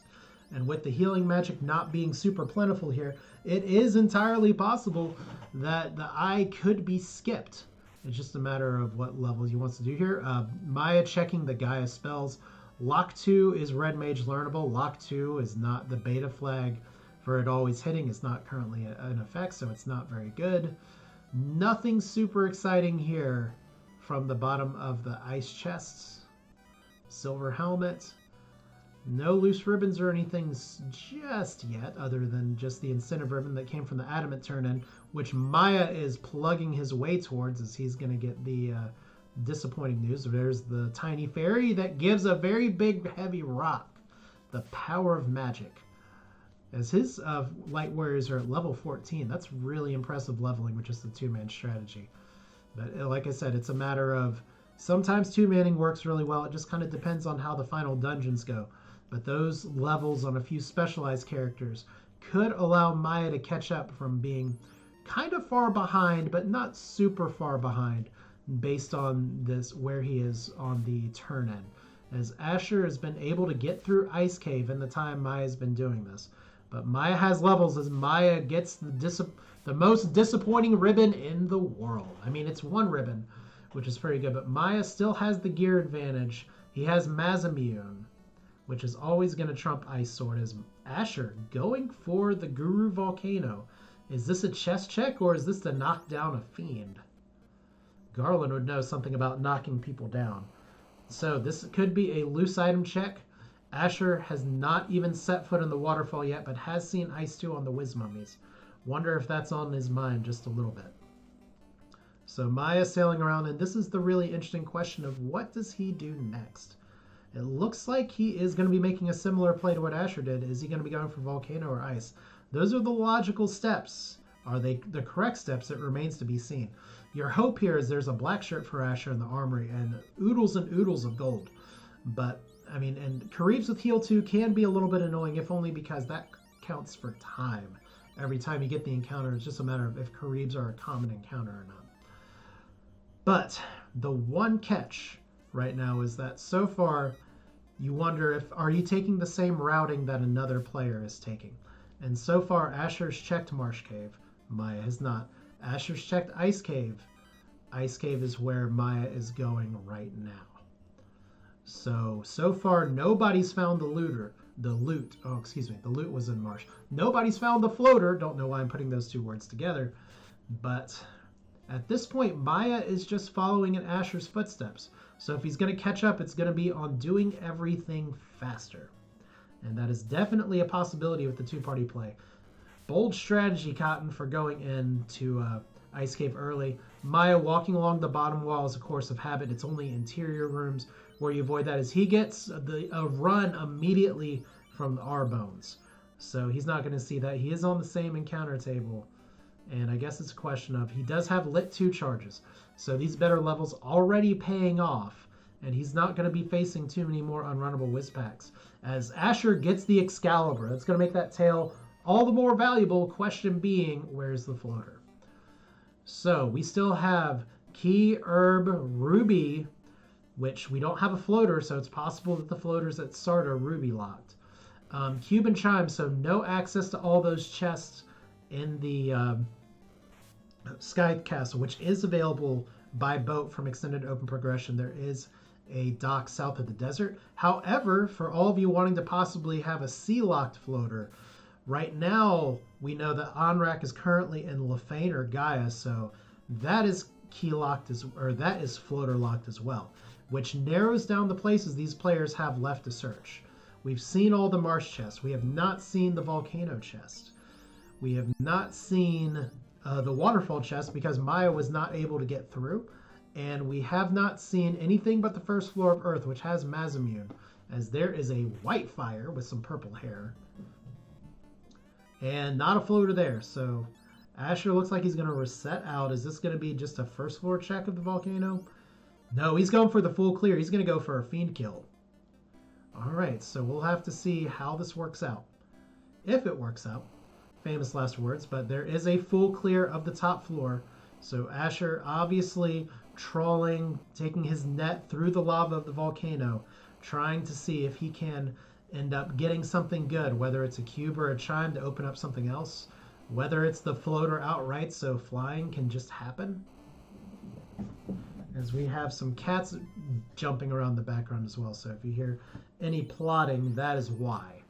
And with the healing magic not being super plentiful here, it is entirely possible that the eye could be skipped. It's just a matter of what level he wants to do here. Miah checking the Gaia spells. Lock 2 is Red Mage learnable. Lock 2 is not the beta flag for it always hitting. It's not currently in effect, so it's not very good. Nothing super exciting here from the bottom of the ice chests. Silver helmet. No loose ribbons or anything just yet, other than just the incentive ribbon that came from the adamant turn-in, which Miah is plugging his way towards as he's going to get the disappointing news. There's the tiny fairy that gives a very big, heavy rock. The power of magic. As his light warriors are at level 14, that's really impressive leveling with just a two-man strategy. But like I said, it's a matter of sometimes two-manning works really well. It just kind of depends on how the final dungeons go. But those levels on a few specialized characters could allow Miah to catch up from being kind of far behind, but not super far behind, based on this where he is on the turn-in. As Asher has been able to get through Ice Cave in the time Miah's been doing this. But Miah has levels as Miah gets the most disappointing ribbon in the world. I mean, it's one ribbon, which is pretty good, but Miah still has the gear advantage. He has Mazimmune, which is always going to trump Ice Sword. As Asher going for the Guru Volcano. Is this a chest check or is this to knock down a fiend? Garland would know something about knocking people down. So this could be a loose item check. Asher has not even set foot in the waterfall yet, but has seen Ice 2 on the Wiz Mummies. Wonder if that's on his mind just a little bit. So Miah sailing around, and this is the really interesting question of what does he do next? It looks like he is going to be making a similar play to what Asher did. Is he going to be going for Volcano or Ice? Those are the logical steps. Are they the correct steps? It remains to be seen. Your hope here is there's a black shirt for Asher in the armory and oodles of gold. But I mean, and Khareebs with heal 2 can be a little bit annoying, if only because that counts for time. Every time you get the encounter, it's just a matter of if Khareebs are a common encounter or not. But the one catch right now is that so far, you wonder if, are you taking the same routing that another player is taking? And so far, Asher's checked Marsh Cave. Miah has not. Asher's checked Ice Cave. Ice Cave is where Miah is going right now. So far, nobody's found the loot. The loot was in Marsh. Nobody's found the floater. Don't know why I'm putting those two words together. But at this point, Miah is just following in Asher's footsteps. So if he's going to catch up, it's going to be on doing everything faster. And that is definitely a possibility with the two-party play. Bold strategy, Cotton, for going into Ice Cave early. Miah walking along the bottom wall is a course of habit. It's only interior rooms where you avoid that, as he gets a run immediately from the R-Bones. So he's not going to see that. He is on the same encounter table. And I guess it's a question of, he does have Lit 2 charges. So these better levels already paying off. And he's not going to be facing too many more unrunnable whiz packs. As Asher gets the Excalibur, that's going to make that tail all the more valuable. Question being, where's the floater? So we still have Key, Herb, Ruby, which we don't have a floater, so it's possible that the floaters at start are Ruby locked. Cube and Chime, so no access to all those chests in the Sky Castle, which is available by boat from Extended Open Progression. There is a dock south of the desert. However, for all of you wanting to possibly have a sea-locked floater, right now we know that Onrak is currently in Lefane or Gaia, so that is key-locked, that is floater-locked as well, which narrows down the places these players have left to search. We've seen all the Marsh chests. We have not seen the Volcano chest. We have not seen the Waterfall chest because Miah was not able to get through. And we have not seen anything but the first floor of Earth, which has Mazimmune, as there is a Whitefire with some purple hair. And not a floater there, so Asher looks like he's going to reset out. Is this going to be just a first floor check of the Volcano? No, he's going for the full clear. He's going to go for a fiend kill. All right, so we'll have to see how this works out. If it works out. Famous last words, but there is a full clear of the top floor. So Asher obviously trawling, taking his net through the lava of the volcano, trying to see if he can end up getting something good, whether it's a cube or a chime to open up something else, whether it's the floater outright so flying can just happen. As we have some cats jumping around the background as well, so if you hear any plotting, that is why.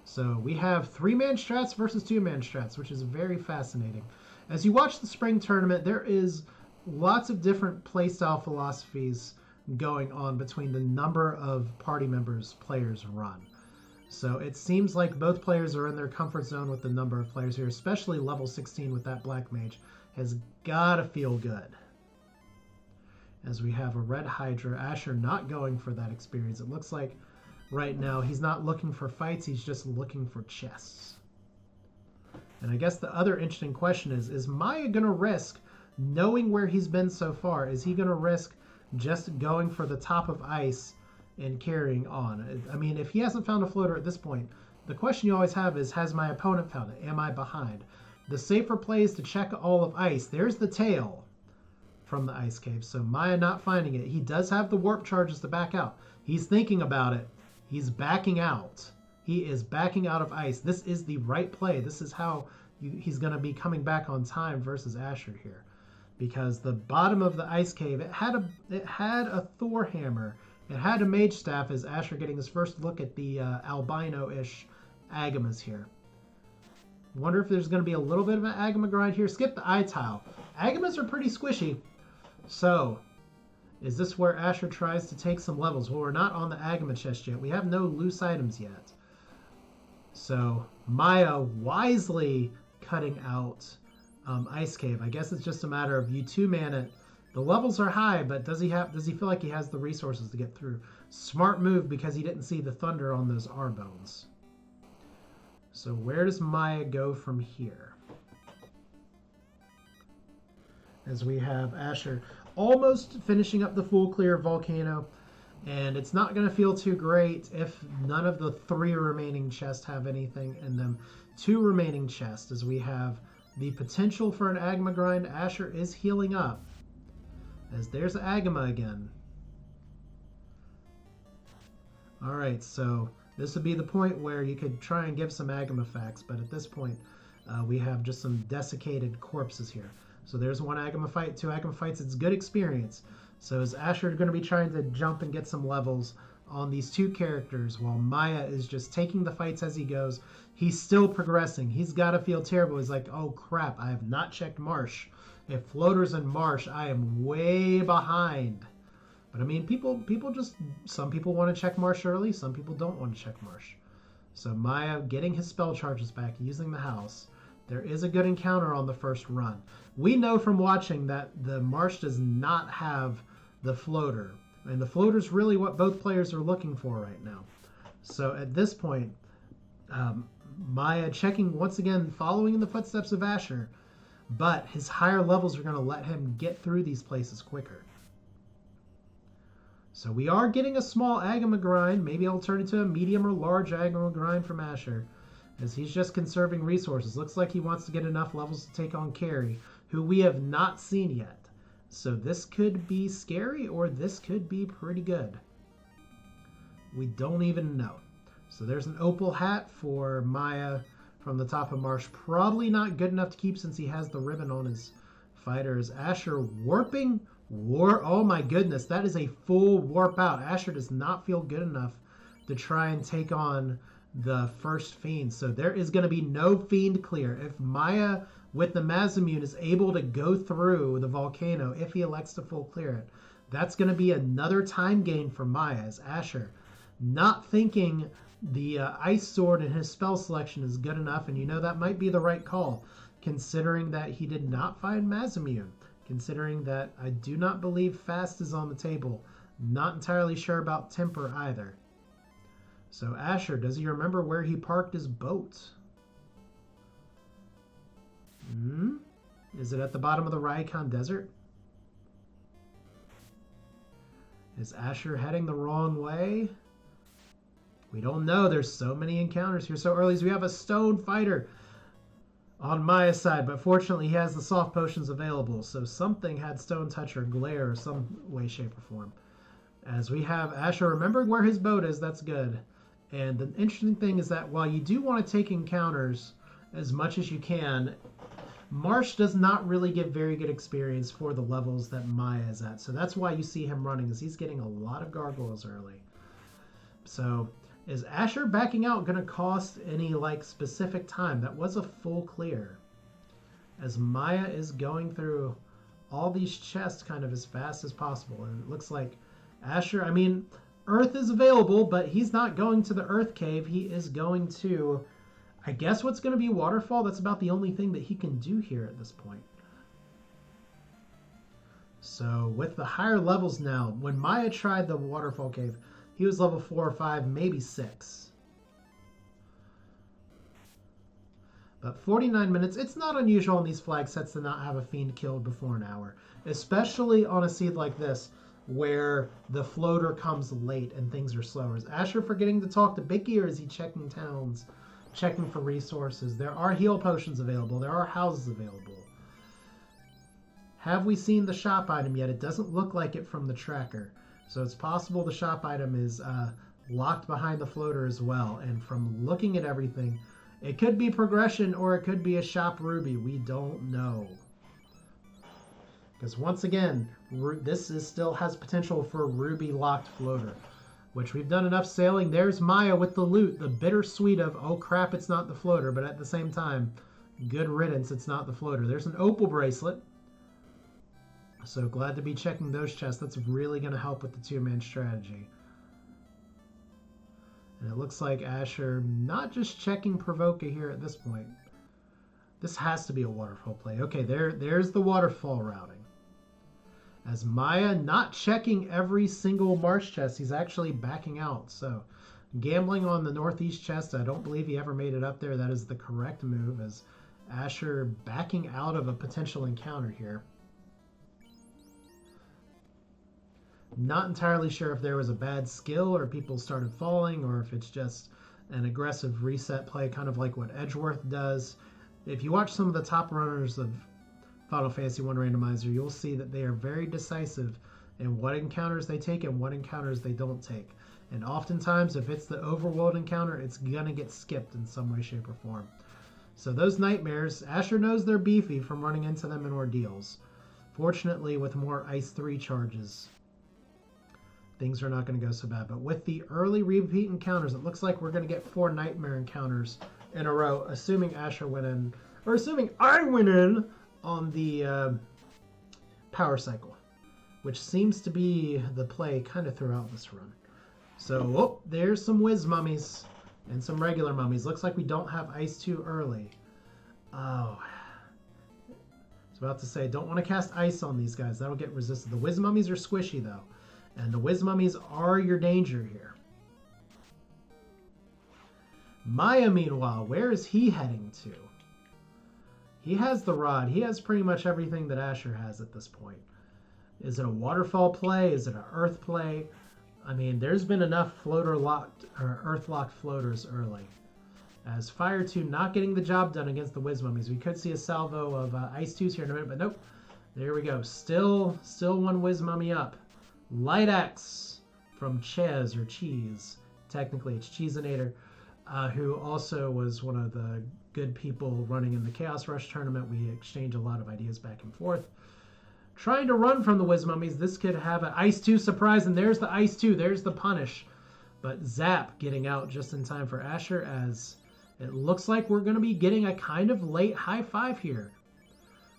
So we have 3-man strats versus 2-man strats, which is very fascinating. As you watch the spring tournament, there is lots of different playstyle philosophies going on between the number of party members players run. So it seems like both players are in their comfort zone with the number of players here, especially level 16 with that black mage. Has gotta feel good. As we have a red Hydra, Asher not going for that experience. It looks like right now he's not looking for fights, he's just looking for chests. And I guess the other interesting question is Miah gonna risk knowing where he's been so far? Is he gonna risk just going for the top of ice and carrying on? I mean, if he hasn't found a floater at this point, the question you always have is, has my opponent found it? Am I behind? The safer play is to check all of ice. There's the tail from the ice cave. So Miah not finding it. He does have the warp charges to back out. He's thinking about it. He's backing out. He is backing out of ice. This is the right play. This is how he's going to be coming back on time versus Asher here. Because the bottom of the ice cave, it had a Thor hammer. It had a mage staff as Asher getting his first look at the albino-ish agamas here. Wonder if there's going to be a little bit of an agama grind here. Skip the eye tile. Agamas are pretty squishy. So, is this where Asher tries to take some levels? Well, we're not on the agama chest yet. We have no loose items yet. So, Miah wisely cutting out Ice Cave. I guess it's just a matter of you 2-man it. The levels are high, but does he feel like he has the resources to get through? Smart move because he didn't see the thunder on those R bones. So where does Miah go from here? As we have Asher almost finishing up the full clear volcano, and it's not going to feel too great if none of the 3 remaining chests have anything in them. 2 remaining chests as we have the potential for an agama grind. Asher is healing up as there's agama again. All right, so this would be the point where you could try and give some agama facts, but at this point, we have just some desiccated corpses here. So there's 1 agama fight, 2 agama fights. It's good experience. So is Asher going to be trying to jump and get some levels on these 2 characters while Miah is just taking the fights as he goes? He's still progressing. He's got to feel terrible. He's like, oh crap, I have not checked Marsh. If floaters in Marsh, I am way behind. But I mean, some people want to check Marsh early, some people don't want to check Marsh. So Miah getting his spell charges back, using the house. There is a good encounter on the first run. We know from watching that the Marsh does not have the floater. And the floater is really what both players are looking for right now. So at this point, Miah checking once again, following in the footsteps of Asher. But his higher levels are going to let him get through these places quicker. So we are getting a small agama grind. Maybe I'll turn it to a medium or large agama grind from Asher, as he's just conserving resources. Looks like he wants to get enough levels to take on Carrie, who we have not seen yet. So this could be scary, or this could be pretty good. We don't even know. So there's an opal hat for Miah from the top of Marsh. Probably not good enough to keep since he has the ribbon on his fighter. Is Asher warping? Oh my goodness, that is a full warp out. Asher does not feel good enough to try and take on the first fiend. So there is going to be no fiend clear. If Miah with the Masamune is able to go through the volcano, if he elects to full clear it, that's going to be another time gain for Miah, as Asher not thinking the ice sword in his spell selection is good enough. And you know that might be the right call, considering that he did not find Masamune. Considering that I do not believe Fast is on the table. Not entirely sure about Temper either. So Asher, does he remember where he parked his boat? Is it at the bottom of the Raycon Desert? Is Asher heading the wrong way? We don't know. There's so many encounters here so early. As we have a stone fighter. on Maya's side, but fortunately he has the soft potions available, so something had Stone Touch or Glare or some way, shape, or form. As we have Asher remembering where his boat is, that's good. And the interesting thing is that while you do want to take encounters as much as you can, Marsh does not really give very good experience for the levels that Maya is at. So that's why you see him running, is he's getting a lot of gargoyles early. So is Asher backing out going to cost any like specific time? That was a full clear. As Maya is going through all these chests kind of as fast as possible. And it looks like Asher, I mean, Earth is available, but he's not going to the Earth Cave. He is going to, I guess what's going to be Waterfall. That's about the only thing that he can do here at this point. So with the higher levels now, when Maya tried the Waterfall Cave, he was level 4 or 5, maybe 6. But 49 minutes, it's not unusual in these flag sets to not have a fiend killed before an hour. Especially on a seed like this, where the floater comes late and things are slower. Is Asher forgetting to talk to Bicky, or is he checking towns, checking for resources? There are heal potions available. There are houses available. Have we seen the shop item yet? It doesn't look like it from the tracker. So it's possible the shop item is locked behind the floater as well. And from looking at everything, it could be progression or it could be a shop ruby. We don't know. Because once again, this still has potential for ruby locked floater, which we've done enough sailing. There's Maya with the loot, the bittersweet of, oh crap, it's not the floater, but at the same time, good riddance, it's not the floater. There's an opal bracelet. So glad to be checking those chests. That's really going to help with the two-man strategy. And it looks like Asher not just checking Provoca here at this point. This has to be a waterfall play. Okay, there's the waterfall routing. As Maya not checking every single marsh chest, he's actually backing out. So gambling on the northeast chest, I don't believe he ever made it up there. That is the correct move, as Asher backing out of a potential encounter here. Not entirely sure if there was a bad skill or people started falling, or if it's just an aggressive reset play, kind of like what Edgeworth does. If you watch some of the top runners of Final Fantasy 1 Randomizer, you'll see that they are very decisive in what encounters they take and what encounters they don't take. And oftentimes, if it's the overworld encounter, it's gonna get skipped in some way, shape, or form. So those nightmares, Asher knows they're beefy from running into them in ordeals. Fortunately, with more Ice 3 charges, things are not going to go so bad. But with the early repeat encounters, it looks like we're going to get 4 nightmare encounters in a row, assuming Asher went in, or assuming I went in on the power cycle, which seems to be the play kind of throughout this run. So, oh, there's some whiz mummies and some regular mummies. Looks like we don't have Ice 2 early. Oh. I was about to say, don't want to cast ice on these guys. That'll get resisted. The whiz mummies are squishy, though. And the whiz mummies are your danger here. Miah, meanwhile, where is he heading to? He has the rod. He has pretty much everything that Asher has at this point. Is it a waterfall play? Is it an earth play? I mean, there's been enough floater-locked or earth-locked floaters early. As Fire 2 not getting the job done against the whiz mummies. We could see a salvo of Ice 2s here in a minute, but nope. There we go. Still one whiz mummy up. Light Axe from Ches, or Cheese. Technically, it's Cheesinator, who also was one of the good people running in the Chaos Rush tournament. We exchanged a lot of ideas back and forth. Trying to run from the whiz mummies. This could have an Ice 2 surprise, and there's the Ice 2. There's the punish. But Zap getting out just in time for Asher, as it looks like we're going to be getting a kind of late high five here.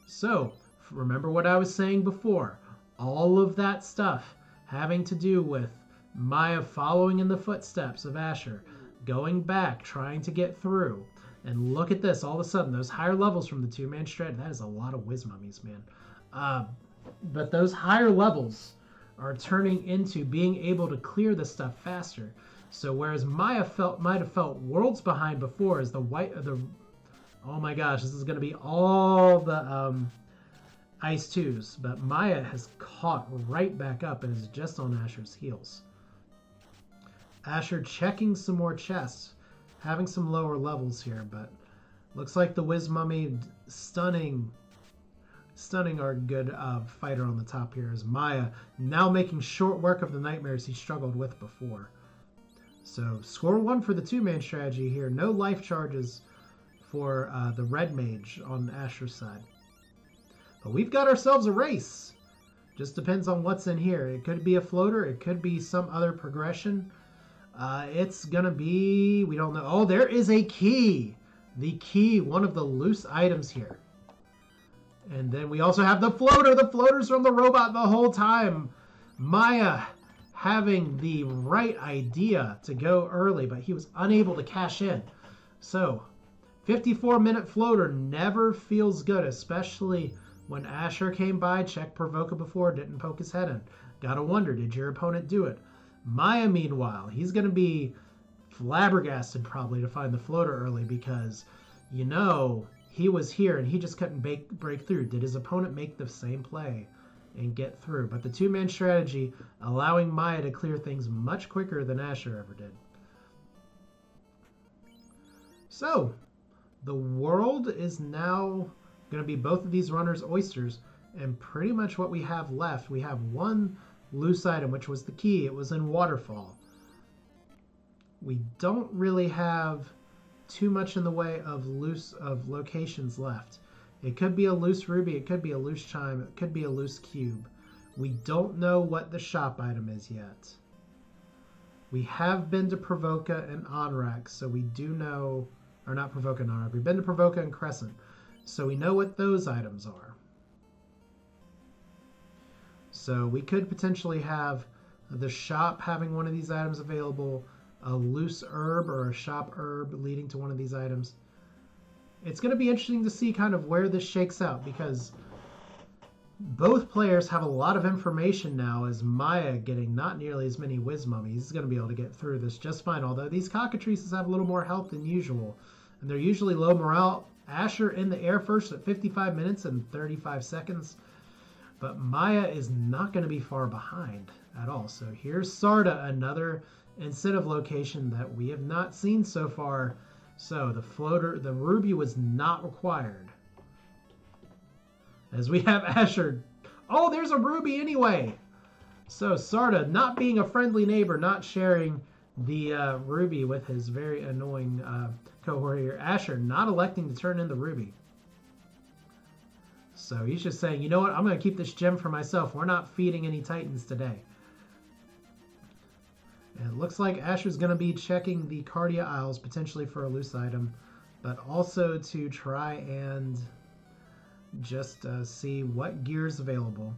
So, remember what I was saying before. All of that stuff having to do with Miah following in the footsteps of Asher, going back, trying to get through. And look at this, all of a sudden, those higher levels from the two-man strat, that is a lot of whiz mummies, man. But those higher levels are turning into being able to clear this stuff faster. So whereas Miah might have felt worlds behind before, as oh my gosh, this is going to be all the Ice 2s, but Miah has caught right back up and is just on Asher's heels. Asher checking some more chests, having some lower levels here, but Looks like the Wiz Mummy stunning our good fighter on the top here is Miah, now making short work of the nightmares he struggled with before. So score 1 for the 2-man strategy here. No life charges for the red mage on Asher's side. But we've got ourselves a race. Just depends on what's in here. It could be a floater. It could be some other progression. It's going to be... we don't know. Oh, there is a key. The key, one of the loose items here. And then we also have the floater. The floater's from the robot the whole time. Miah having the right idea to go early, but he was unable to cash in. So, 54-minute floater never feels good, especially when Asher came by, checked Provoca before, didn't poke his head in. Gotta wonder, did your opponent do it? Miah, meanwhile, he's going to be flabbergasted probably to find the floater early because, you know, he was here and he just couldn't break through. Did his opponent make the same play and get through? But the 2-man strategy allowing Miah to clear things much quicker than Asher ever did. So, the world is now going to be both of these runners' oysters, and pretty much what we have left, we have one loose item, which was the key. It was in Waterfall. We don't really have too much in the way of locations left. It could be a loose ruby, it could be a loose chime, it could be a loose cube. We don't know what the shop item is yet. We have been to Provoca and Onrax, so we do know, or not Provoca and Onrax, we've been to Provoca and Crescent, so we know what those items are. So we could potentially have the shop having one of these items available, a loose herb or a shop herb leading to one of these items. It's going to be interesting to see kind of where this shakes out because both players have a lot of information now as Miah getting not nearly as many Wiz Mummies. He's going to be able to get through this just fine, although these cockatrices have a little more health than usual, and they're usually low morale. Asher in the air first at 55 minutes and 35 seconds, but Miah is not going to be far behind at all. So here's Sarda, another incentive location that we have not seen so far. So the floater, the ruby was not required. As we have Asher. Oh, there's a ruby anyway. So Sarda not being a friendly neighbor, not sharing the ruby with his very annoying cohort here. Asher not electing to turn in the ruby. So he's just saying, you know what, I'm going to keep this gem for myself. We're not feeding any Titans today. And it looks like Asher's going to be checking the Cardia Isles potentially for a loose item, but also to try and just see what gear is available.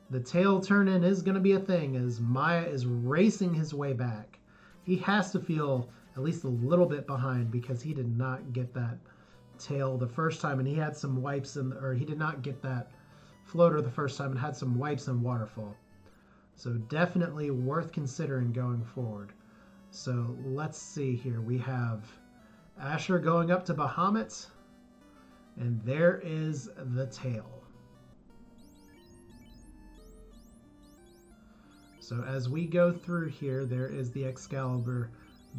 The tail turn-in is going to be a thing as Miah is racing his way back. He has to feel at least a little bit behind because he did not get that tail the first time, and he had some wipes or he did not get that floater the first time and had some wipes in Waterfall. So definitely worth considering going forward. So let's see here. We have Asher going up to Bahamut, and there is the tail. So as we go through here, there is the Excalibur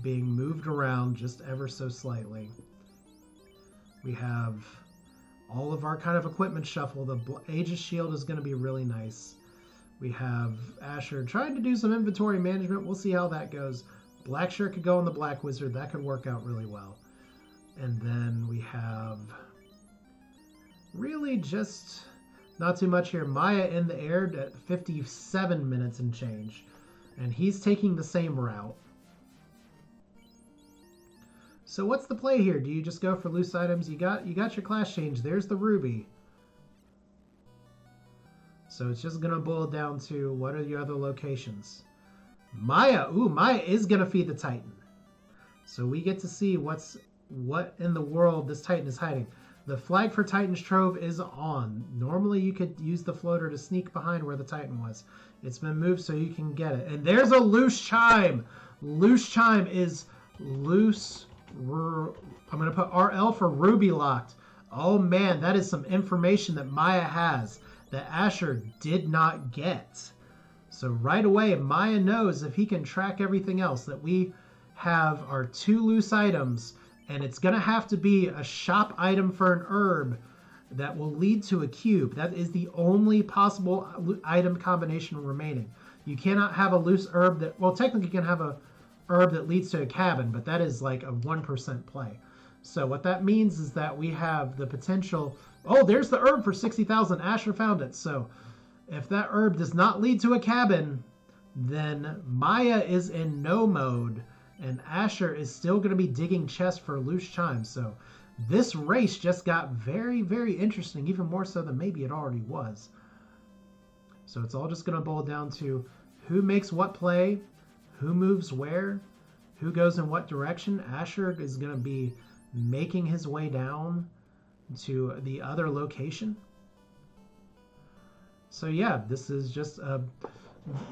being moved around just ever so slightly. We have all of our kind of equipment shuffle. The Aegis Shield is going to be really nice. We have Asher trying to do some inventory management. We'll see how that goes. Black Shirt could go on the Black Wizard. That could work out really well. And then we have really just not too much here. Miah in the air at 57 minutes and change. And he's taking the same route. So what's the play here? Do you just go for loose items? You got your class change. There's the ruby. So it's just going to boil down to what are your other locations? Miah. Ooh, Miah is going to feed the Titan. So we get to see what in the world this Titan is hiding. The flag for Titan's Trove is on. Normally you could use the floater to sneak behind where the Titan was. It's been moved so you can get it. And there's a loose chime. Loose chime is loose. I'm going to put RL for Ruby Locked. Oh man, that is some information that Miah has that Asher did not get. So right away, Miah knows if he can track everything else, that we have our 2 loose items And it's going to have to be a shop item for an herb that will lead to a cube. That is the only possible item combination remaining. You cannot have a loose herb that, well, technically you can have a herb that leads to a cabin, but that is like a 1% play. So what that means is that we have the potential, oh, there's the herb for 60,000. Asher found it. So if that herb does not lead to a cabin, then Miah is in no mode, and Asher is still going to be digging chests for loose chimes. So this race just got very, very interesting, even more so than maybe it already was. So it's all just going to boil down to who makes what play, who moves where, who goes in what direction. Asher is going to be making his way down to the other location. So yeah, this is just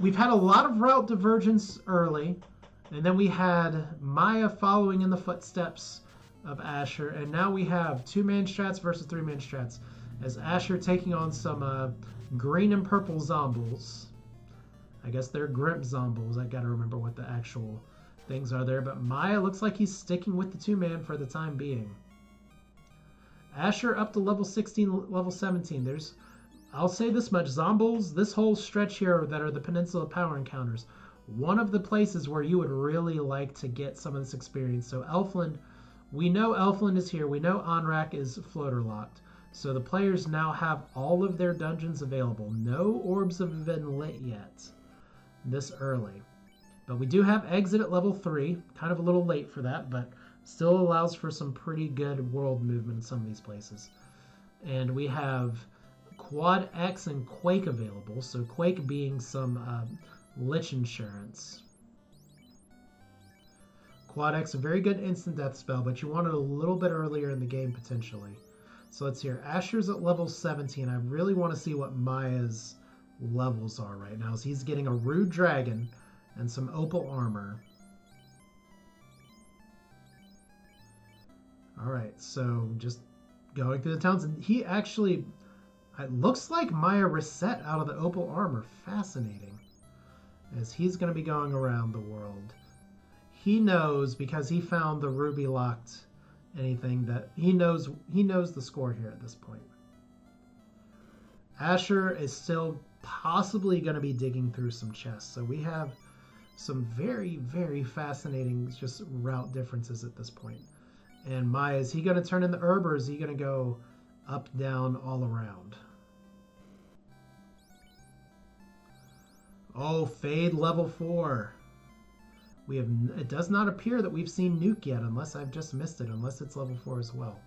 we've had a lot of route divergence early, and then we had Miah following in the footsteps of Asher, and now we have 2-man strats versus 3-man strats, as Asher taking on some green and purple zombies. I guess they're Grimp zombies. I gotta remember what the actual things are there, but Miah looks like he's sticking with the 2-man for the time being. Asher up to level 16, level 17. I'll say this much, zombies, this whole stretch here that are the Peninsula Power Encounters, one of the places where you would really like to get some of this experience. So Elfland, we know Elfland is here. We know Onrak is floater locked. So the players now have all of their dungeons available. No orbs have been lit yet this early. But we do have exit at level 3. Kind of a little late for that, but still allows for some pretty good world movement in some of these places. And we have Quad X and Quake available. So Quake being some Lich Insurance. Quad X, a very good instant death spell, but you want it a little bit earlier in the game potentially. So let's hear. Asher's at level 17. I really want to see what Miah's levels are right now. So he's getting a Rude Dragon and some Opal Armor. Alright, so just going through the towns. And he actually, it looks like Miah reset out of the Opal Armor. Fascinating. As he's going to be going around the world. He knows, because he found the ruby locked anything, that he knows the score here at this point. Asher is still possibly going to be digging through some chests. So we have some very, very fascinating just route differences at this point. And Miah, is he going to turn in the herb, or is he going to go up, down, all around? Oh, Fade level 4. It does not appear that we've seen Nuke yet, unless I've just missed it, unless it's level 4 as well.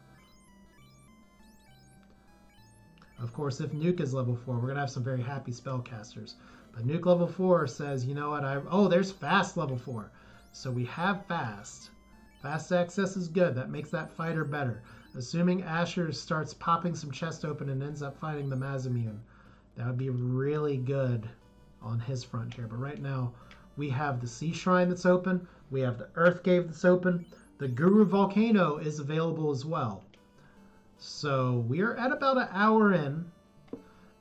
Of course, if Nuke is level 4, we're going to have some very happy spellcasters. But Nuke level 4 says, you know what, oh, there's Fast level 4. So we have Fast. Fast access is good. That makes that fighter better. Assuming Asher starts popping some chest open and ends up fighting the Mazamune, that would be really good on his front here. But right now, we have the Sea Shrine that's open. We have the Earth Cave that's open. The Guru Volcano is available as well. So we're at about an hour in.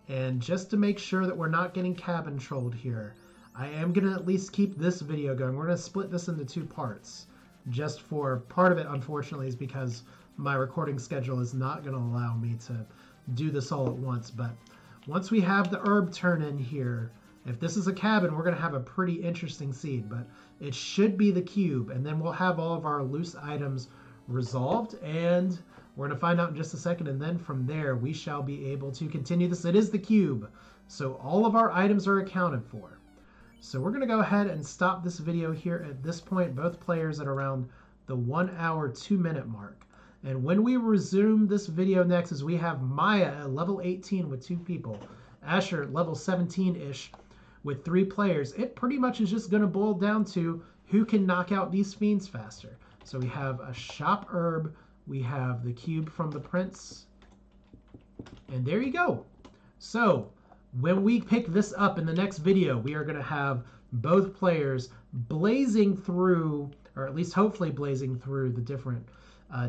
And just to make sure that we're not getting cabin trolled here, I am going to at least keep this video going. We're going to split this into 2 parts. Just for part of it, unfortunately, is because my recording schedule is not going to allow me to do this all at once. But once we have the herb turn in here, if this is a cabin, we're going to have a pretty interesting seed. But it should be the cube, and then we'll have all of our loose items resolved, and we're going to find out in just a second. And then from there, we shall be able to continue this. It is the cube, so all of our items are accounted for. So we're going to go ahead and stop this video here at this point. Both players at around the 1 hour, 2 minute mark. And when we resume this video next, is we have Miah at level 18 with 2 people. Asher level 17-ish with 3 players. It pretty much is just going to boil down to who can knock out these fiends faster. So we have a shop herb. We have the cube from the prince. And there you go. So when we pick this up in the next video, we are going to have both players blazing through, or at least hopefully blazing through, the different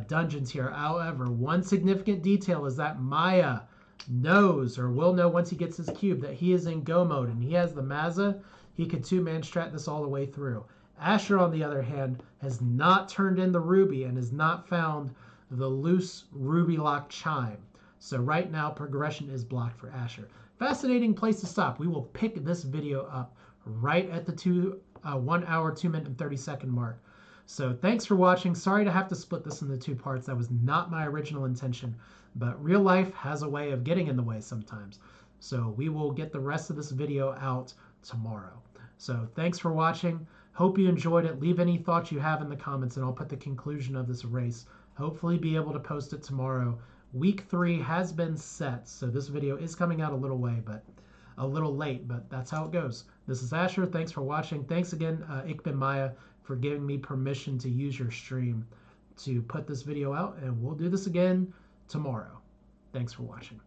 dungeons here. However, one significant detail is that Miah knows, or will know once he gets his cube, that he is in go mode, and he has the Mazza. He could 2-man strat this all the way through. Asher, on the other hand, has not turned in the ruby and has not found the loose ruby lock chime. So right now, progression is blocked for Asher. Fascinating place to stop. We will pick this video up right at the 1 hour, 2 minute, and 30-second mark. So thanks for watching. Sorry to have to split this into 2 parts. That was not my original intention, but real life has a way of getting in the way sometimes. So we will get the rest of this video out tomorrow. So thanks for watching. Hope you enjoyed it. Leave any thoughts you have in the comments, and I'll put the conclusion of this race. Hopefully be able to post it tomorrow. Week 3 has been set, so this video is coming out a little late, but that's how it goes. This is Asher. Thanks for watching. Thanks again, ichbinmiah, for giving me permission to use your stream to put this video out, and we'll do this again tomorrow. Thanks for watching.